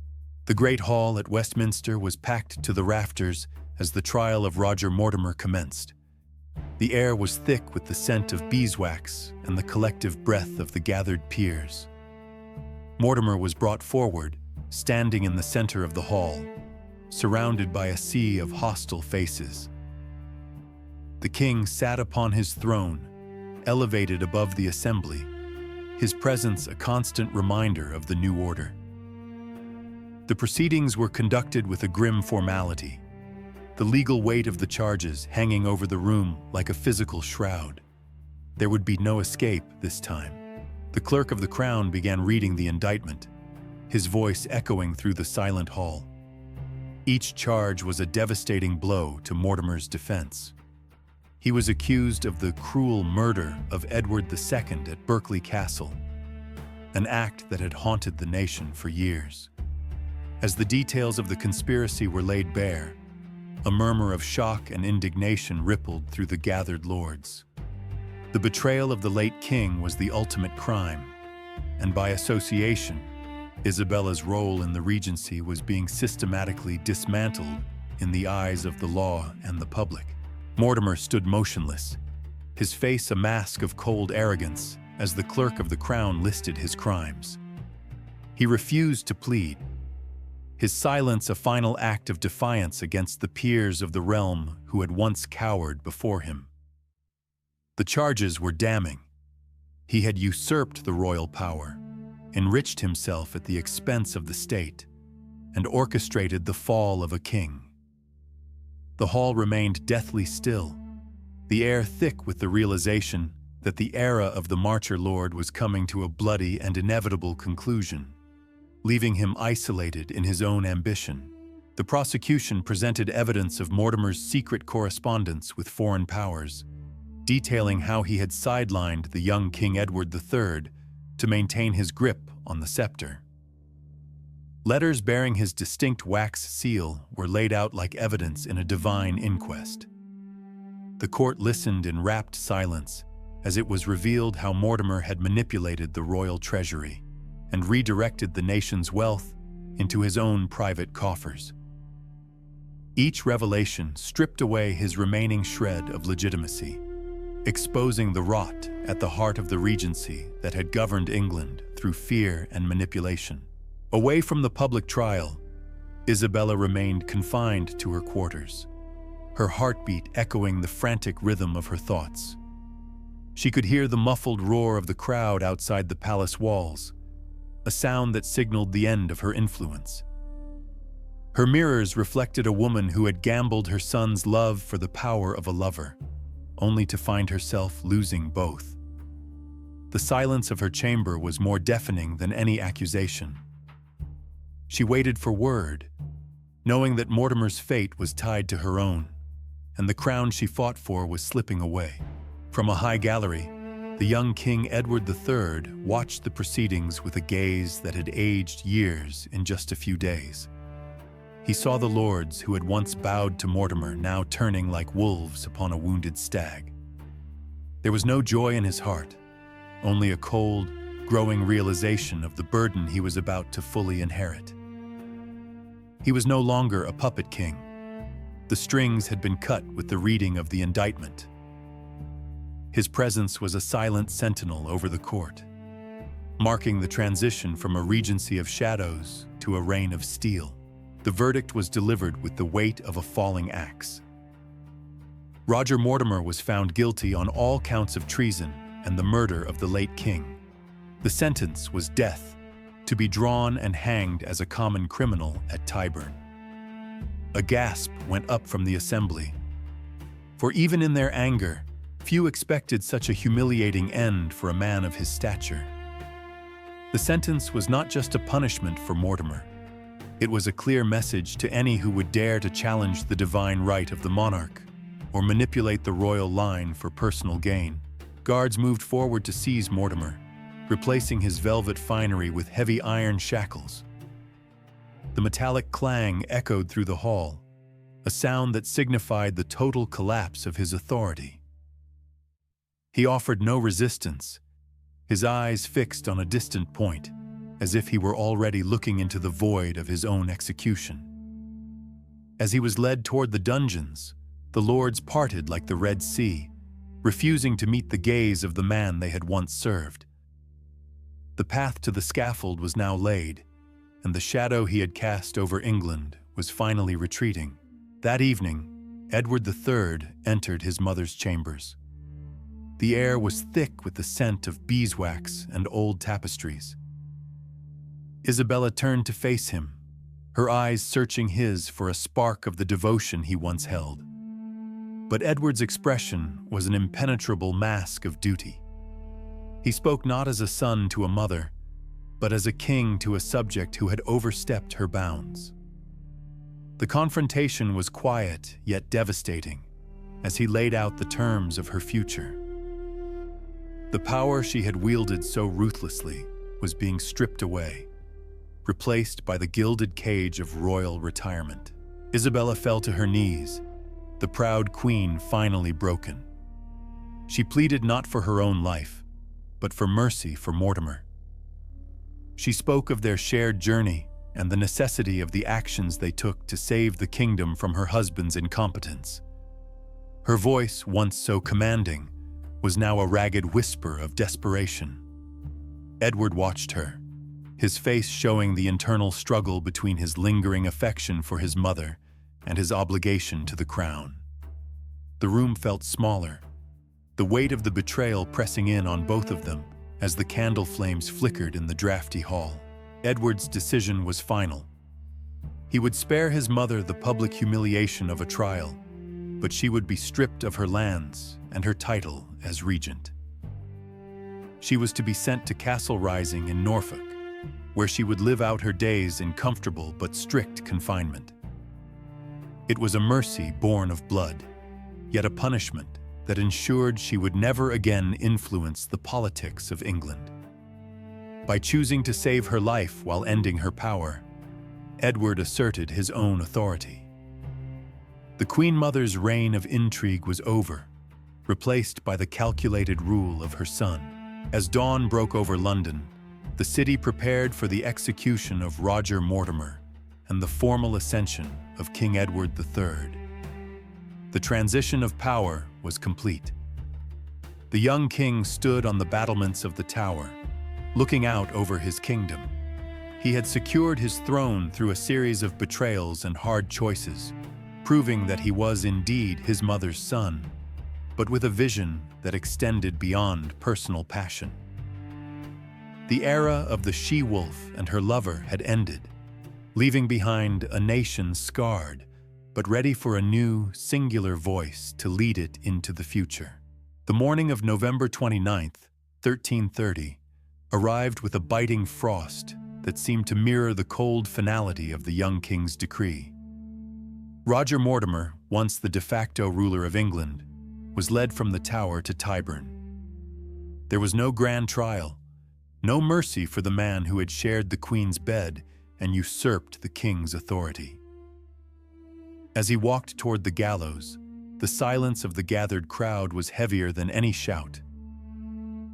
The Great Hall at Westminster was packed to the rafters as the trial of Roger Mortimer commenced. The air was thick with the scent of beeswax and the collective breath of the gathered peers. Mortimer was brought forward, standing in the center of the hall, surrounded by a sea of hostile faces. The king sat upon his throne, elevated above the assembly, his presence a constant reminder of the new order. The proceedings were conducted with a grim formality. the legal weight of the charges hanging over the room like a physical shroud. There would be no escape this time. The clerk of the crown began reading the indictment, his voice echoing through the silent hall. Each charge was a devastating blow to Mortimer's defense. He was accused of the cruel murder of Edward II at Berkeley Castle, an act that had haunted the nation for years. As the details of the conspiracy were laid bare, a murmur of shock and indignation rippled through the gathered lords. The betrayal of the late king was the ultimate crime, and by association, Isabella's role in the regency was being systematically dismantled in the eyes of the law and the public. Mortimer stood motionless, his face a mask of cold arrogance as the clerk of the crown listed his crimes. He refused to plead, his silence a final act of defiance against the peers of the realm who had once cowered before him. The charges were damning. He had usurped the royal power, enriched himself at the expense of the state, and orchestrated the fall of a king. The hall remained deathly still, the air thick with the realization that the era of the Marcher Lord was coming to a bloody and inevitable conclusion, leaving him isolated in his own ambition. The prosecution presented evidence of Mortimer's secret correspondence with foreign powers, detailing how he had sidelined the young King Edward III to maintain his grip on the scepter. Letters bearing his distinct wax seal were laid out like evidence in a divine inquest. The court listened in rapt silence as it was revealed how Mortimer had manipulated the royal treasury and redirected the nation's wealth into his own private coffers. Each revelation stripped away his remaining shred of legitimacy, exposing the rot at the heart of the regency that had governed England through fear and manipulation. Away from the public trial, Isabella remained confined to her quarters, her heartbeat echoing the frantic rhythm of her thoughts. She could hear the muffled roar of the crowd outside the palace walls, a sound that signaled the end of her influence. Her mirrors reflected a woman who had gambled her son's love for the power of a lover, only to find herself losing both. The silence of her chamber was more deafening than any accusation. She waited for word, knowing that Mortimer's fate was tied to her own, and the crown she fought for was slipping away. From a high gallery, the young King Edward III watched the proceedings with a gaze that had aged years in just a few days. He saw the lords who had once bowed to Mortimer now turning like wolves upon a wounded stag. There was no joy in his heart, only a cold, growing realization of the burden he was about to fully inherit. He was no longer a puppet king. The strings had been cut with the reading of the indictment. His presence was a silent sentinel over the court, marking the transition from a regency of shadows to a reign of steel. The verdict was delivered with the weight of a falling axe. Roger Mortimer was found guilty on all counts of treason and the murder of the late king. The sentence was death, to be drawn and hanged as a common criminal at Tyburn. A gasp went up from the assembly, for even in their anger, few expected such a humiliating end for a man of his stature. The sentence was not just a punishment for Mortimer. It was a clear message to any who would dare to challenge the divine right of the monarch or manipulate the royal line for personal gain. Guards moved forward to seize Mortimer, replacing his velvet finery with heavy iron shackles. The metallic clang echoed through the hall, a sound that signified the total collapse of his authority. He offered no resistance, his eyes fixed on a distant point, as if he were already looking into the void of his own execution. As he was led toward the dungeons, the lords parted like the Red Sea, refusing to meet the gaze of the man they had once served. The path to the scaffold was now laid, and the shadow he had cast over England was finally retreating. That evening, Edward III entered his mother's chambers. The air was thick with the scent of beeswax and old tapestries. Isabella turned to face him, her eyes searching his for a spark of the devotion he once held. But Edward's expression was an impenetrable mask of duty. He spoke not as a son to a mother, but as a king to a subject who had overstepped her bounds. The confrontation was quiet yet devastating, as he laid out the terms of her future. The power she had wielded so ruthlessly was being stripped away, replaced by the gilded cage of royal retirement. Isabella fell to her knees, the proud queen finally broken. She pleaded not for her own life, but for mercy for Mortimer. She spoke of their shared journey and the necessity of the actions they took to save the kingdom from her husband's incompetence. Her voice, once so commanding, was now a ragged whisper of desperation. Edward watched her, his face showing the internal struggle between his lingering affection for his mother and his obligation to the crown. The room felt smaller, the weight of the betrayal pressing in on both of them as the candle flames flickered in the drafty hall. Edward's decision was final. He would spare his mother the public humiliation of a trial, but she would be stripped of her lands and her title as regent. She was to be sent to Castle Rising in Norfolk, where she would live out her days in comfortable but strict confinement. It was a mercy born of blood, yet a punishment that ensured she would never again influence the politics of England. By choosing to save her life while ending her power, Edward asserted his own authority. The Queen Mother's reign of intrigue was over, replaced by the calculated rule of her son. As dawn broke over London, the city prepared for the execution of Roger Mortimer and the formal ascension of King Edward III. The transition of power was complete. The young king stood on the battlements of the Tower, looking out over his kingdom. He had secured his throne through a series of betrayals and hard choices, proving that he was indeed his mother's son, but with a vision that extended beyond personal passion. The era of the she-wolf and her lover had ended, leaving behind a nation scarred, but ready for a new, singular voice to lead it into the future. The morning of November 29th, 1330, arrived with a biting frost that seemed to mirror the cold finality of the young king's decree. Roger Mortimer, once the de facto ruler of England, was led from the Tower to Tyburn. There was no grand trial, no mercy for the man who had shared the Queen's bed and usurped the king's authority. As he walked toward the gallows, the silence of the gathered crowd was heavier than any shout.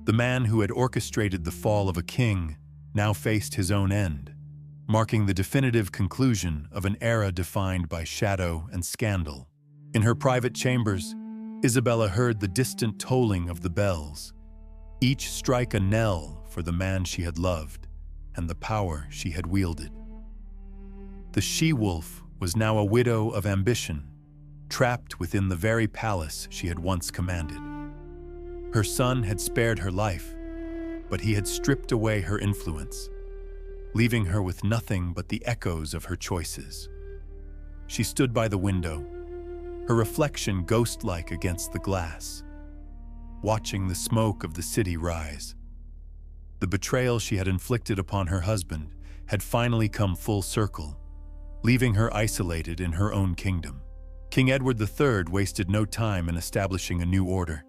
The man who had orchestrated the fall of a king now faced his own end, marking the definitive conclusion of an era defined by shadow and scandal. In her private chambers, Isabella heard the distant tolling of the bells, each strike a knell for the man she had loved and the power she had wielded. The she-wolf was now a widow of ambition, trapped within the very palace she had once commanded. Her son had spared her life, but he had stripped away her influence, leaving her with nothing but the echoes of her choices. She stood by the window, her reflection ghost-like against the glass, watching the smoke of the city rise. The betrayal she had inflicted upon her husband had finally come full circle, leaving her isolated in her own kingdom. King Edward III wasted no time in establishing a new order.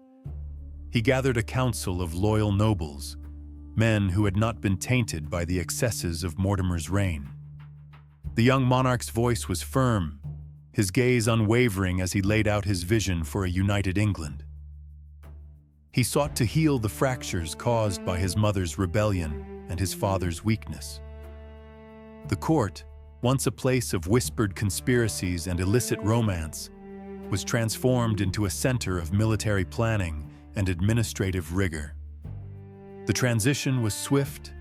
He gathered a council of loyal nobles, men who had not been tainted by the excesses of Mortimer's reign. The young monarch's voice was firm, his gaze unwavering as he laid out his vision for a united England. He sought to heal the fractures caused by his mother's rebellion and his father's weakness. The court, once a place of whispered conspiracies and illicit romance, was transformed into a center of military planning and administrative rigor. The transition was swift,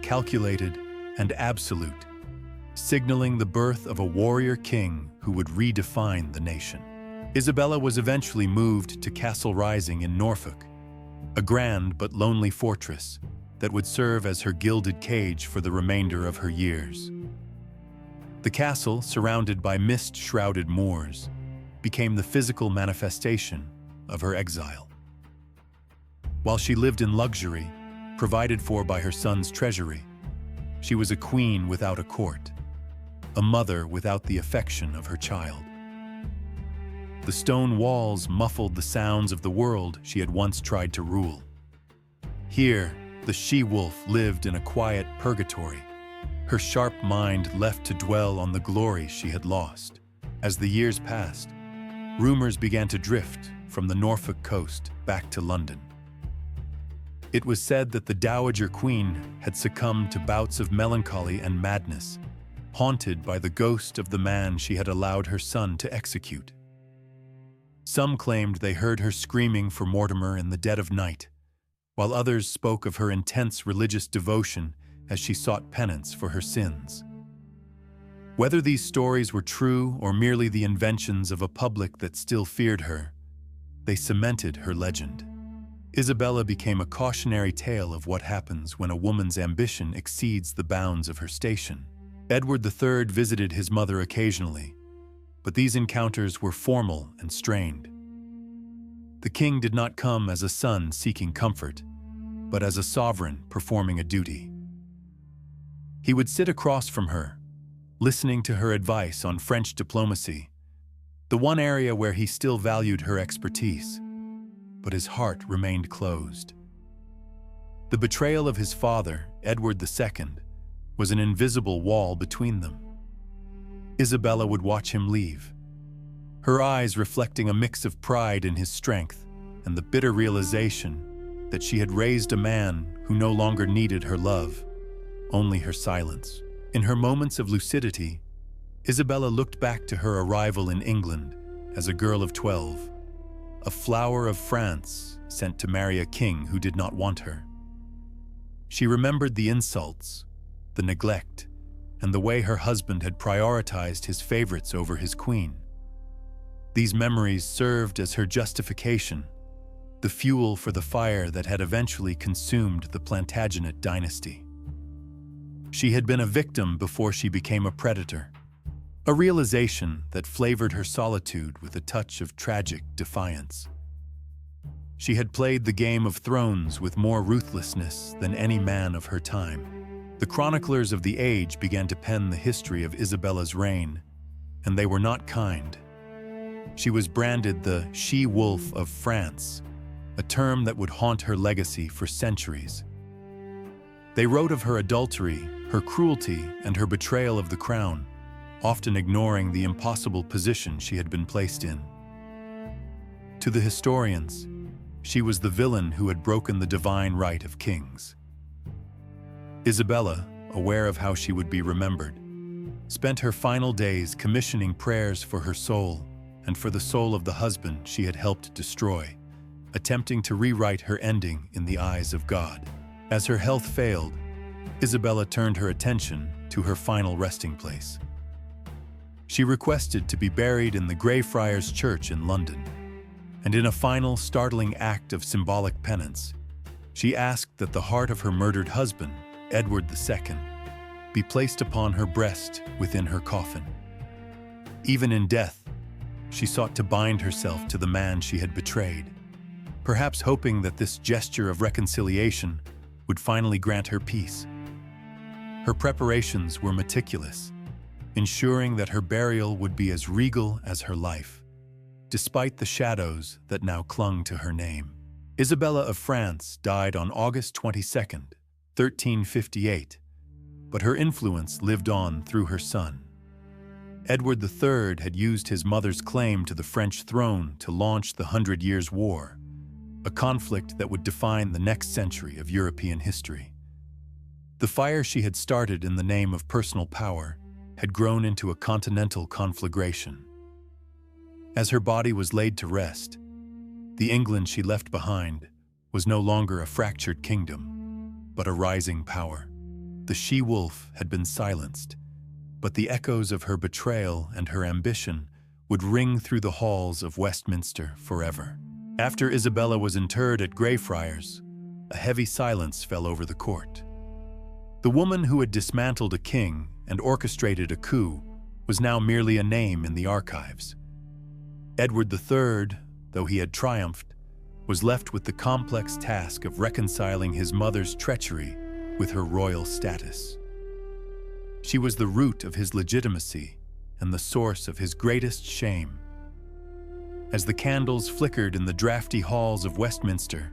calculated, and absolute, signaling the birth of a warrior king who would redefine the nation. Isabella was eventually moved to Castle Rising in Norfolk, a grand but lonely fortress that would serve as her gilded cage for the remainder of her years. The castle, surrounded by mist-shrouded moors, became the physical manifestation of her exile. While she lived in luxury, provided for by her son's treasury, she was a queen without a court, a mother without the affection of her child. The stone walls muffled the sounds of the world she had once tried to rule. Here, the she-wolf lived in a quiet purgatory, her sharp mind left to dwell on the glory she had lost. As the years passed, rumors began to drift from the Norfolk coast back to London. It was said that the Dowager Queen had succumbed to bouts of melancholy and madness, haunted by the ghost of the man she had allowed her son to execute. Some claimed they heard her screaming for Mortimer in the dead of night, while others spoke of her intense religious devotion as she sought penance for her sins. Whether these stories were true or merely the inventions of a public that still feared her, they cemented her legend. Isabella became a cautionary tale of what happens when a woman's ambition exceeds the bounds of her station. Edward III visited his mother occasionally, but these encounters were formal and strained. The king did not come as a son seeking comfort, but as a sovereign performing a duty. He would sit across from her, listening to her advice on French diplomacy, the one area where he still valued her expertise, but his heart remained closed. The betrayal of his father, Edward II, was an invisible wall between them. Isabella would watch him leave, her eyes reflecting a mix of pride in his strength and the bitter realization that she had raised a man who no longer needed her love, only her silence. In her moments of lucidity, Isabella looked back to her arrival in England as a girl of 12, a flower of France sent to marry a king who did not want her. She remembered the insults, the neglect, and the way her husband had prioritized his favorites over his queen. These memories served as her justification, the fuel for the fire that had eventually consumed the Plantagenet dynasty. She had been a victim before she became a predator, a realization that flavored her solitude with a touch of tragic defiance. She had played the Game of Thrones with more ruthlessness than any man of her time. The chroniclers of the age began to pen the history of Isabella's reign, and they were not kind. She was branded the she-wolf of France, a term that would haunt her legacy for centuries. They wrote of her adultery, her cruelty, and her betrayal of the crown, often ignoring the impossible position she had been placed in. To the historians, she was the villain who had broken the divine right of kings. Isabella, aware of how she would be remembered, spent her final days commissioning prayers for her soul and for the soul of the husband she had helped destroy, attempting to rewrite her ending in the eyes of God. As her health failed, Isabella turned her attention to her final resting place. She requested to be buried in the Greyfriars Church in London, and in a final startling act of symbolic penance, she asked that the heart of her murdered husband, Edward II, be placed upon her breast within her coffin. Even in death, she sought to bind herself to the man she had betrayed, perhaps hoping that this gesture of reconciliation would finally grant her peace. Her preparations were meticulous, ensuring that her burial would be as regal as her life, despite the shadows that now clung to her name. Isabella of France died on August 22, 1358, but her influence lived on through her son. Edward III had used his mother's claim to the French throne to launch the 100 Years' War, a conflict that would define the next century of European history. The fire she had started in the name of personal power had grown into a continental conflagration. As her body was laid to rest, the England she left behind was no longer a fractured kingdom, but a rising power. The she-wolf had been silenced, but the echoes of her betrayal and her ambition would ring through the halls of Westminster forever. After Isabella was interred at Greyfriars, a heavy silence fell over the court. The woman who had dismantled a king and orchestrated a coup was now merely a name in the archives. Edward III, though he had triumphed, was left with the complex task of reconciling his mother's treachery with her royal status. She was the root of his legitimacy and the source of his greatest shame. As the candles flickered in the drafty halls of Westminster,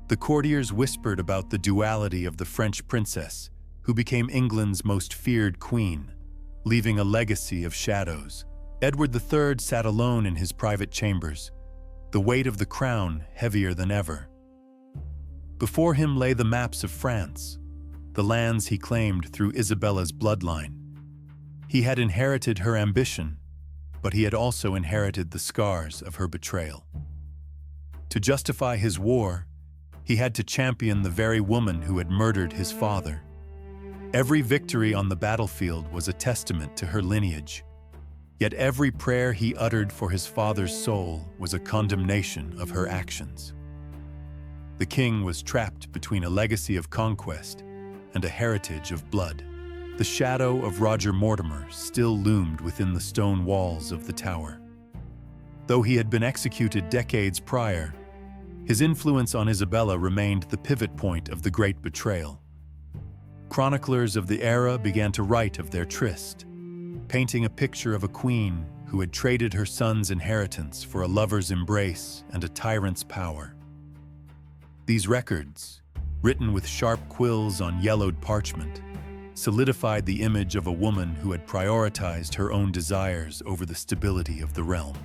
the courtiers whispered about the duality of the French princess, who became England's most feared queen, leaving a legacy of shadows. Edward III sat alone in his private chambers, the weight of the crown heavier than ever. Before him lay the maps of France, the lands he claimed through Isabella's bloodline. He had inherited her ambition, but he had also inherited the scars of her betrayal. To justify his war, he had to champion the very woman who had murdered his father. Every victory on the battlefield was a testament to her lineage, yet every prayer he uttered for his father's soul was a condemnation of her actions. The king was trapped between a legacy of conquest and a heritage of blood. The shadow of Roger Mortimer still loomed within the stone walls of the tower. Though he had been executed decades prior, his influence on Isabella remained the pivot point of the great betrayal. Chroniclers of the era began to write of their tryst, painting a picture of a queen who had traded her son's inheritance for a lover's embrace and a tyrant's power. These records, written with sharp quills on yellowed parchment, solidified the image of a woman who had prioritized her own desires over the stability of the realm.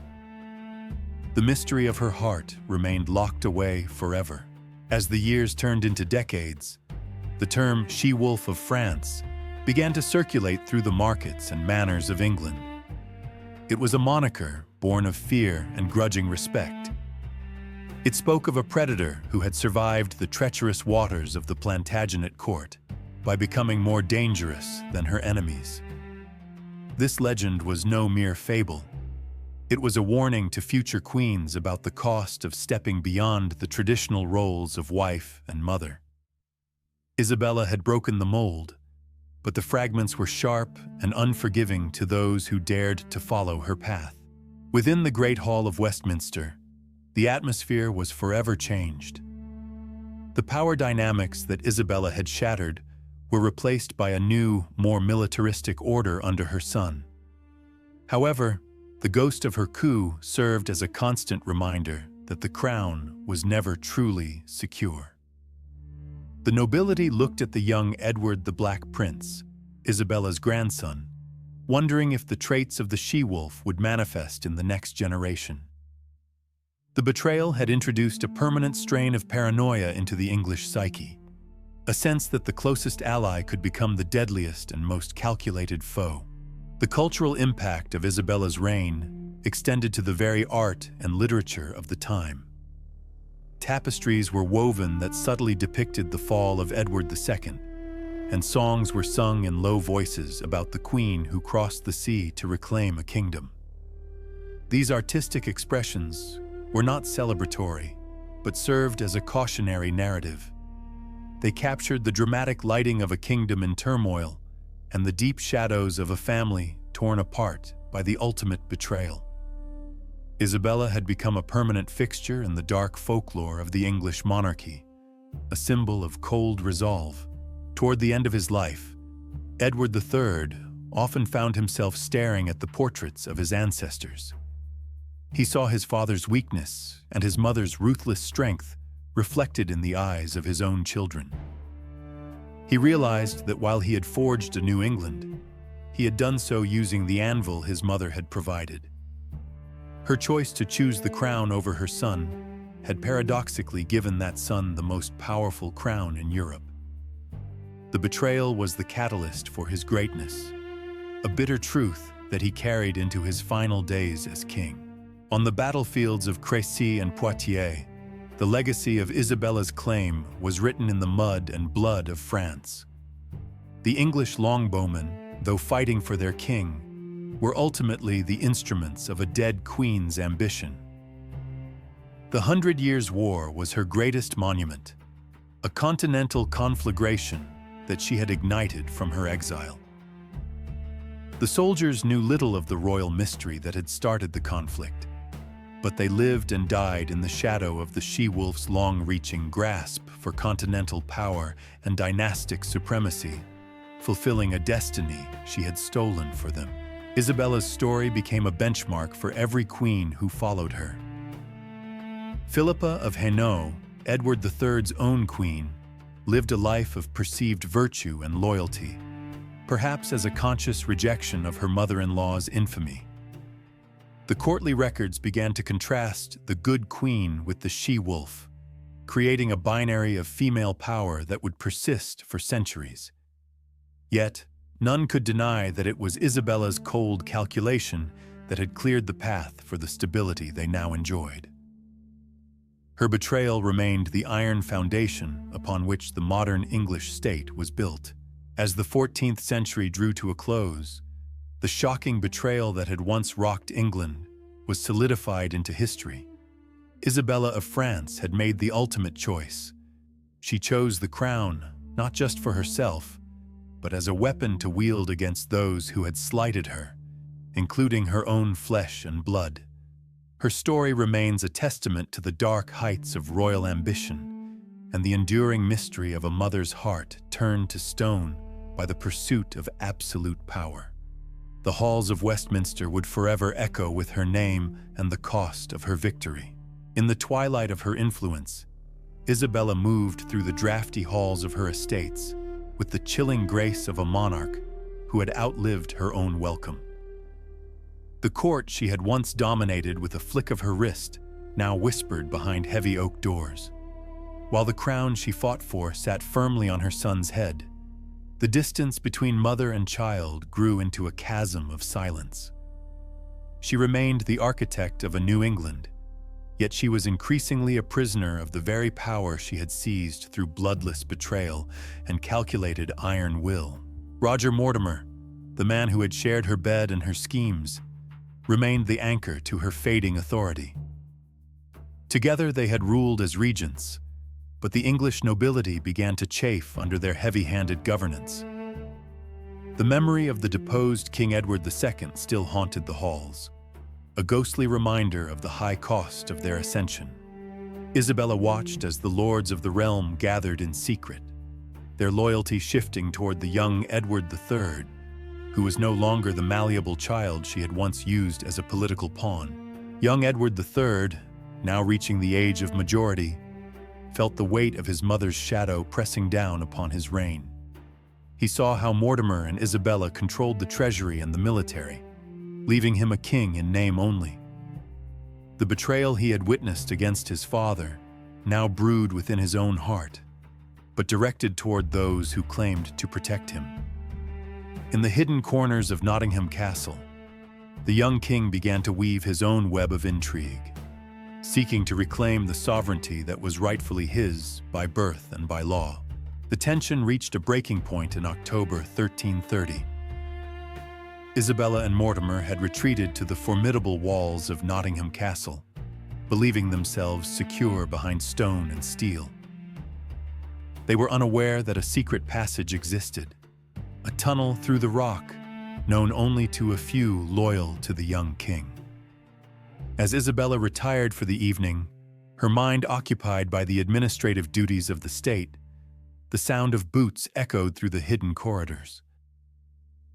The mystery of her heart remained locked away forever. As the years turned into decades, the term she-wolf of France began to circulate through the markets and manners of England. It was a moniker born of fear and grudging respect. It spoke of a predator who had survived the treacherous waters of the Plantagenet court by becoming more dangerous than her enemies. This legend was no mere fable. It was a warning to future queens about the cost of stepping beyond the traditional roles of wife and mother. Isabella had broken the mold, but the fragments were sharp and unforgiving to those who dared to follow her path. Within the Great Hall of Westminster, the atmosphere was forever changed. The power dynamics that Isabella had shattered were replaced by a new, more militaristic order under her son. However, the ghost of her coup served as a constant reminder that the crown was never truly secure. The nobility looked at the young Edward the Black Prince, Isabella's grandson, wondering if the traits of the she-wolf would manifest in the next generation. The betrayal had introduced a permanent strain of paranoia into the English psyche, a sense that the closest ally could become the deadliest and most calculated foe. The cultural impact of Isabella's reign extended to the very art and literature of the time. Tapestries were woven that subtly depicted the fall of Edward II, and songs were sung in low voices about the queen who crossed the sea to reclaim a kingdom. These artistic expressions were not celebratory, but served as a cautionary narrative. They captured the dramatic lighting of a kingdom in turmoil and the deep shadows of a family torn apart by the ultimate betrayal. Isabella had become a permanent fixture in the dark folklore of the English monarchy, a symbol of cold resolve. Toward the end of his life, Edward III often found himself staring at the portraits of his ancestors. He saw his father's weakness and his mother's ruthless strength reflected in the eyes of his own children. He realized that while he had forged a new England, he had done so using the anvil his mother had provided. Her choice to choose the crown over her son had paradoxically given that son the most powerful crown in Europe. The betrayal was the catalyst for his greatness, a bitter truth that he carried into his final days as king. On the battlefields of Crécy and Poitiers, the legacy of Isabella's claim was written in the mud and blood of France. The English longbowmen, though fighting for their king, were ultimately the instruments of a dead queen's ambition. The 100 Years' War was her greatest monument, a continental conflagration that she had ignited from her exile. The soldiers knew little of the royal mystery that had started the conflict, but they lived and died in the shadow of the she-wolf's long-reaching grasp for continental power and dynastic supremacy, fulfilling a destiny she had stolen for them. Isabella's story became a benchmark for every queen who followed her. Philippa of Hainaut, Edward III's own queen, lived a life of perceived virtue and loyalty, perhaps as a conscious rejection of her mother-in-law's infamy. The courtly records began to contrast the good queen with the she-wolf, creating a binary of female power that would persist for centuries. Yet, none could deny that it was Isabella's cold calculation that had cleared the path for the stability they now enjoyed. Her betrayal remained the iron foundation upon which the modern English state was built. As the 14th century drew to a close, the shocking betrayal that had once rocked England was solidified into history. Isabella of France had made the ultimate choice. She chose the crown, not just for herself, but as a weapon to wield against those who had slighted her, including her own flesh and blood. Her story remains a testament to the dark heights of royal ambition and the enduring mystery of a mother's heart turned to stone by the pursuit of absolute power. The halls of Westminster would forever echo with her name and the cost of her victory. In the twilight of her influence, Isabella moved through the drafty halls of her estates with the chilling grace of a monarch who had outlived her own welcome. The court she had once dominated with a flick of her wrist now whispered behind heavy oak doors. While the crown she fought for sat firmly on her son's head, the distance between mother and child grew into a chasm of silence. She remained the architect of a New England, yet she was increasingly a prisoner of the very power she had seized through bloodless betrayal and calculated iron will. Roger Mortimer, the man who had shared her bed and her schemes, remained the anchor to her fading authority. Together they had ruled as regents, but the English nobility began to chafe under their heavy-handed governance. The memory of the deposed King Edward II still haunted the halls, a ghostly reminder of the high cost of their ascension. Isabella watched as the lords of the realm gathered in secret, their loyalty shifting toward the young Edward III, who was no longer the malleable child she had once used as a political pawn. Young Edward III, now reaching the age of majority, felt the weight of his mother's shadow pressing down upon his reign. He saw how Mortimer and Isabella controlled the treasury and the military, leaving him a king in name only. The betrayal he had witnessed against his father now brewed within his own heart, but directed toward those who claimed to protect him. In the hidden corners of Nottingham Castle, the young king began to weave his own web of intrigue, seeking to reclaim the sovereignty that was rightfully his by birth and by law. The tension reached a breaking point in October 1330. Isabella and Mortimer had retreated to the formidable walls of Nottingham Castle, believing themselves secure behind stone and steel. They were unaware that a secret passage existed, a tunnel through the rock, known only to a few loyal to the young king. As Isabella retired for the evening, her mind occupied by the administrative duties of the state, the sound of boots echoed through the hidden corridors.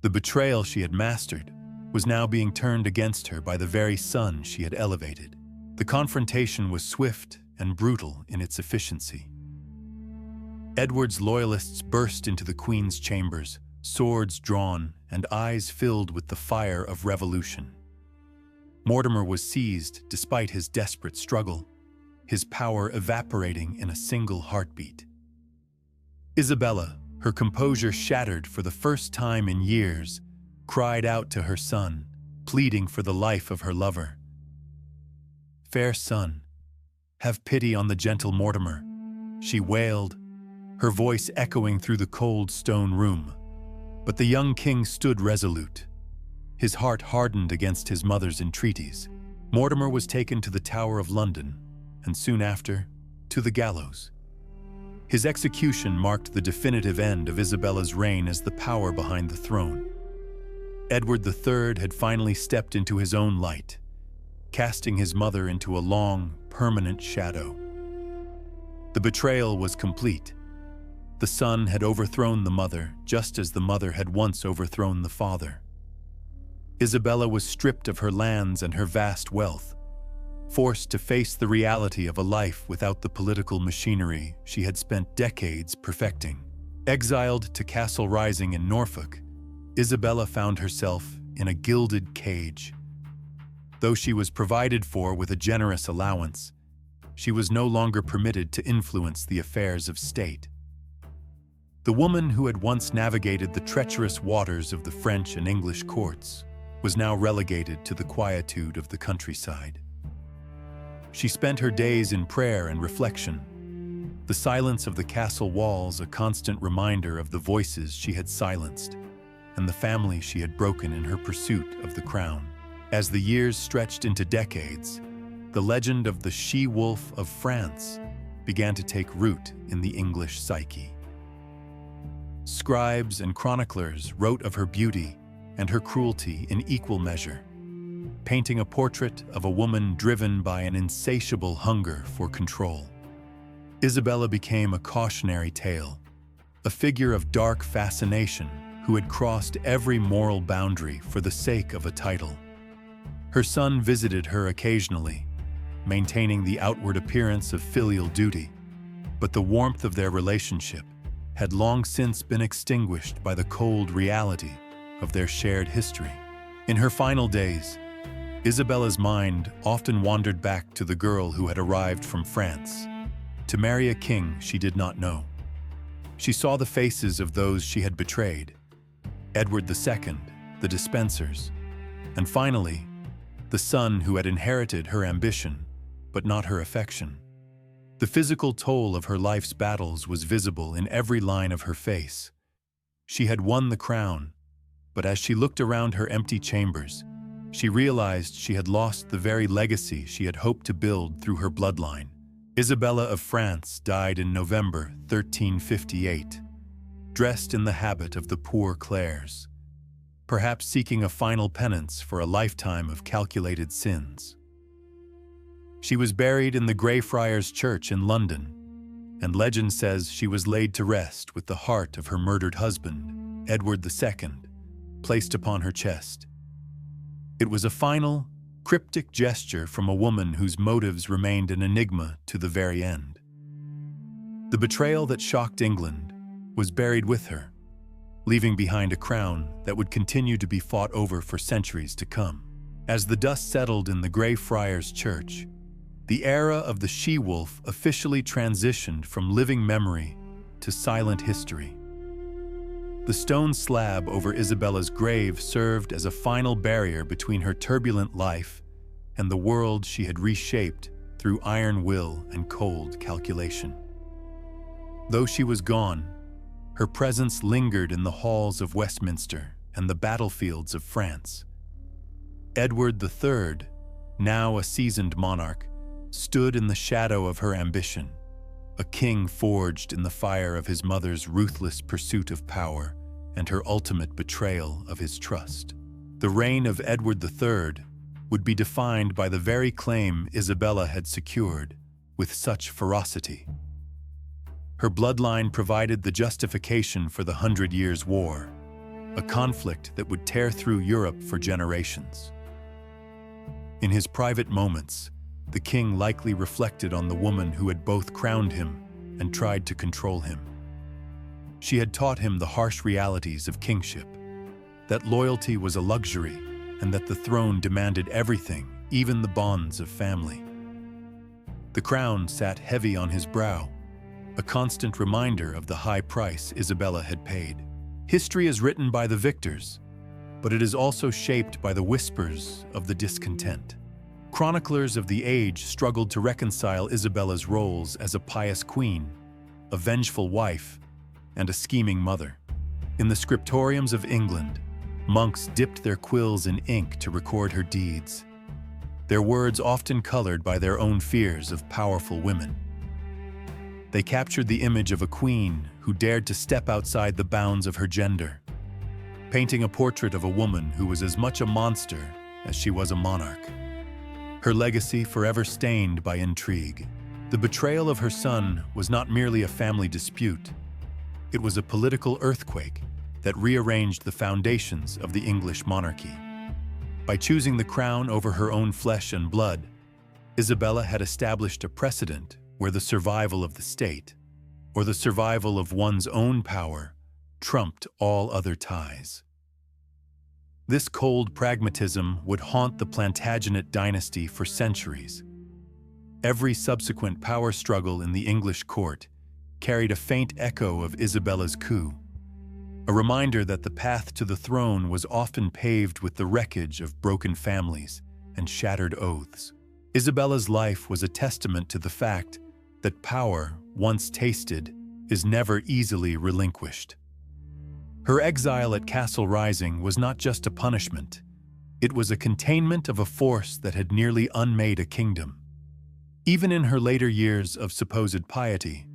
The betrayal she had mastered was now being turned against her by the very son she had elevated. The confrontation was swift and brutal in its efficiency. Edward's loyalists burst into the Queen's chambers, swords drawn and eyes filled with the fire of revolution. Mortimer was seized despite his desperate struggle, his power evaporating in a single heartbeat. Isabella, her composure shattered for the first time in years, cried out to her son, pleading for the life of her lover. "Fair son, have pity on the gentle Mortimer," she wailed, her voice echoing through the cold stone room. But the young king stood resolute, his heart hardened against his mother's entreaties. Mortimer was taken to the Tower of London, and soon after, to the gallows. His execution marked the definitive end of Isabella's reign as the power behind the throne. Edward III had finally stepped into his own light, casting his mother into a long, permanent shadow. The betrayal was complete. The son had overthrown the mother, just as the mother had once overthrown the father. Isabella was stripped of her lands and her vast wealth, forced to face the reality of a life without the political machinery she had spent decades perfecting. Exiled to Castle Rising in Norfolk, Isabella found herself in a gilded cage. Though she was provided for with a generous allowance, she was no longer permitted to influence the affairs of state. The woman who had once navigated the treacherous waters of the French and English courts was now relegated to the quietude of the countryside. She spent her days in prayer and reflection, the silence of the castle walls a constant reminder of the voices she had silenced and the family she had broken in her pursuit of the crown. As the years stretched into decades, the legend of the she-wolf of France began to take root in the English psyche. Scribes and chroniclers wrote of her beauty and her cruelty in equal measure, painting a portrait of a woman driven by an insatiable hunger for control. Isabella became a cautionary tale, a figure of dark fascination who had crossed every moral boundary for the sake of a title. Her son visited her occasionally, maintaining the outward appearance of filial duty, but the warmth of their relationship had long since been extinguished by the cold reality of their shared history. In her final days, Isabella's mind often wandered back to the girl who had arrived from France to marry a king she did not know. She saw the faces of those she had betrayed, Edward II, the Despensers, and finally, the son who had inherited her ambition, but not her affection. The physical toll of her life's battles was visible in every line of her face. She had won the crown, but as she looked around her empty chambers, she realized she had lost the very legacy she had hoped to build through her bloodline. Isabella of France died in November 1358, dressed in the habit of the poor Clares, perhaps seeking a final penance for a lifetime of calculated sins. She was buried in the Greyfriars Church in London, and legend says she was laid to rest with the heart of her murdered husband, Edward II, placed upon her chest. It was a final, cryptic gesture from a woman whose motives remained an enigma to the very end. The betrayal that shocked England was buried with her, leaving behind a crown that would continue to be fought over for centuries to come. As the dust settled in the Greyfriars Church, the era of the she-wolf officially transitioned from living memory to silent history. The stone slab over Isabella's grave served as a final barrier between her turbulent life and the world she had reshaped through iron will and cold calculation. Though she was gone, her presence lingered in the halls of Westminster and the battlefields of France. Edward III, now a seasoned monarch, stood in the shadow of her ambition, a king forged in the fire of his mother's ruthless pursuit of power and her ultimate betrayal of his trust. The reign of Edward III would be defined by the very claim Isabella had secured with such ferocity. Her bloodline provided the justification for the 100 Years' War, a conflict that would tear through Europe for generations. In his private moments, the king likely reflected on the woman who had both crowned him and tried to control him. She had taught him the harsh realities of kingship, that loyalty was a luxury and that the throne demanded everything, even the bonds of family. The crown sat heavy on his brow, a constant reminder of the high price Isabella had paid. History is written by the victors, but it is also shaped by the whispers of the discontent. Chroniclers of the age struggled to reconcile Isabella's roles as a pious queen, a vengeful wife, and a scheming mother. In the scriptoriums of England, monks dipped their quills in ink to record her deeds, their words often colored by their own fears of powerful women. They captured the image of a queen who dared to step outside the bounds of her gender, painting a portrait of a woman who was as much a monster as she was a monarch. Her legacy forever stained by intrigue. The betrayal of her son was not merely a family dispute. It was a political earthquake that rearranged the foundations of the English monarchy. By choosing the crown over her own flesh and blood, Isabella had established a precedent where the survival of the state, or the survival of one's own power, trumped all other ties. This cold pragmatism would haunt the Plantagenet dynasty for centuries. Every subsequent power struggle in the English court carried a faint echo of Isabella's coup, a reminder that the path to the throne was often paved with the wreckage of broken families and shattered oaths. Isabella's life was a testament to the fact that power, once tasted, is never easily relinquished. Her exile at Castle Rising was not just a punishment. It was a containment of a force that had nearly unmade a kingdom. Even in her later years of supposed piety,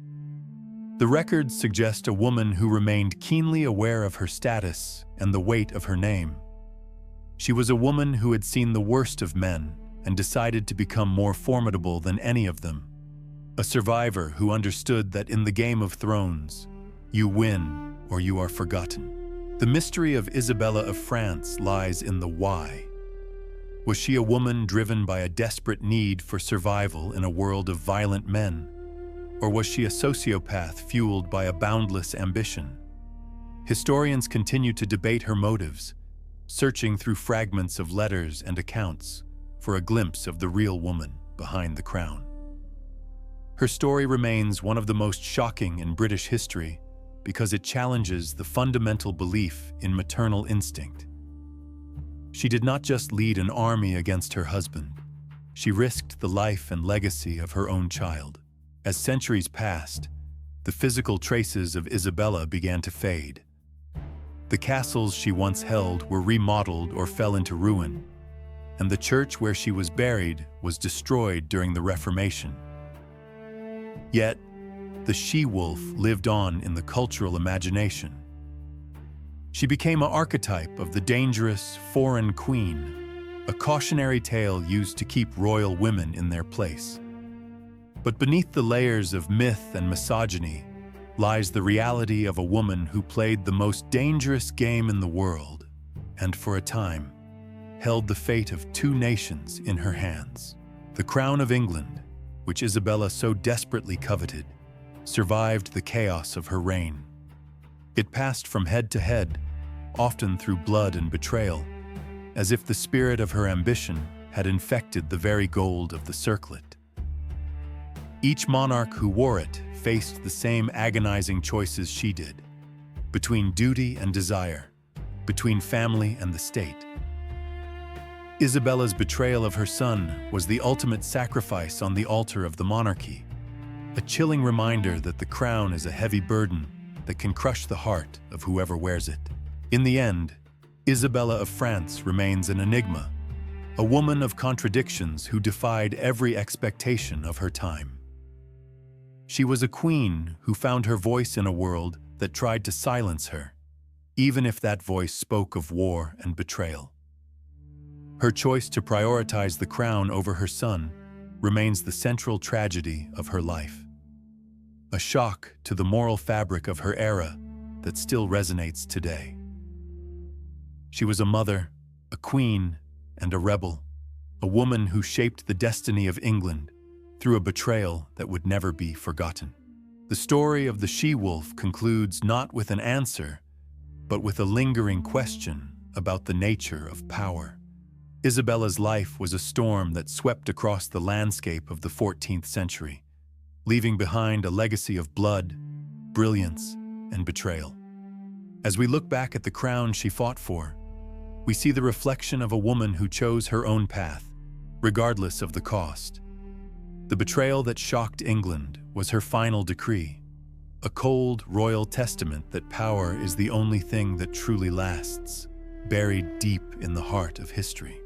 the records suggest a woman who remained keenly aware of her status and the weight of her name. She was a woman who had seen the worst of men and decided to become more formidable than any of them. A survivor who understood that in the Game of Thrones, you win or you are forgotten. The mystery of Isabella of France lies in the why. Was she a woman driven by a desperate need for survival in a world of violent men? Or was she a sociopath fueled by a boundless ambition? Historians continue to debate her motives, searching through fragments of letters and accounts for a glimpse of the real woman behind the crown. Her story remains one of the most shocking in British history because it challenges the fundamental belief in maternal instinct. She did not just lead an army against her husband, she risked the life and legacy of her own child. As centuries passed, the physical traces of Isabella began to fade. The castles she once held were remodeled or fell into ruin, and the church where she was buried was destroyed during the Reformation. Yet, the she-wolf lived on in the cultural imagination. She became an archetype of the dangerous, foreign queen, a cautionary tale used to keep royal women in their place. But beneath the layers of myth and misogyny lies the reality of a woman who played the most dangerous game in the world, and for a time, held the fate of two nations in her hands. The crown of England, which Isabella so desperately coveted, survived the chaos of her reign. It passed from head to head, often through blood and betrayal, as if the spirit of her ambition had infected the very gold of the circlet. Each monarch who wore it faced the same agonizing choices she did, between duty and desire, between family and the state. Isabella's betrayal of her son was the ultimate sacrifice on the altar of the monarchy, a chilling reminder that the crown is a heavy burden that can crush the heart of whoever wears it. In the end, Isabella of France remains an enigma, a woman of contradictions who defied every expectation of her time. She was a queen who found her voice in a world that tried to silence her, even if that voice spoke of war and betrayal. Her choice to prioritize the crown over her son remains the central tragedy of her life, a shock to the moral fabric of her era that still resonates today. She was a mother, a queen, and a rebel, a woman who shaped the destiny of England through a betrayal that would never be forgotten. The story of the she-wolf concludes not with an answer, but with a lingering question about the nature of power. Isabella's life was a storm that swept across the landscape of the 14th century, leaving behind a legacy of blood, brilliance, and betrayal. As we look back at the crown she fought for, we see the reflection of a woman who chose her own path, regardless of the cost. The betrayal that shocked England was her final decree, a cold, royal testament that power is the only thing that truly lasts, buried deep in the heart of history.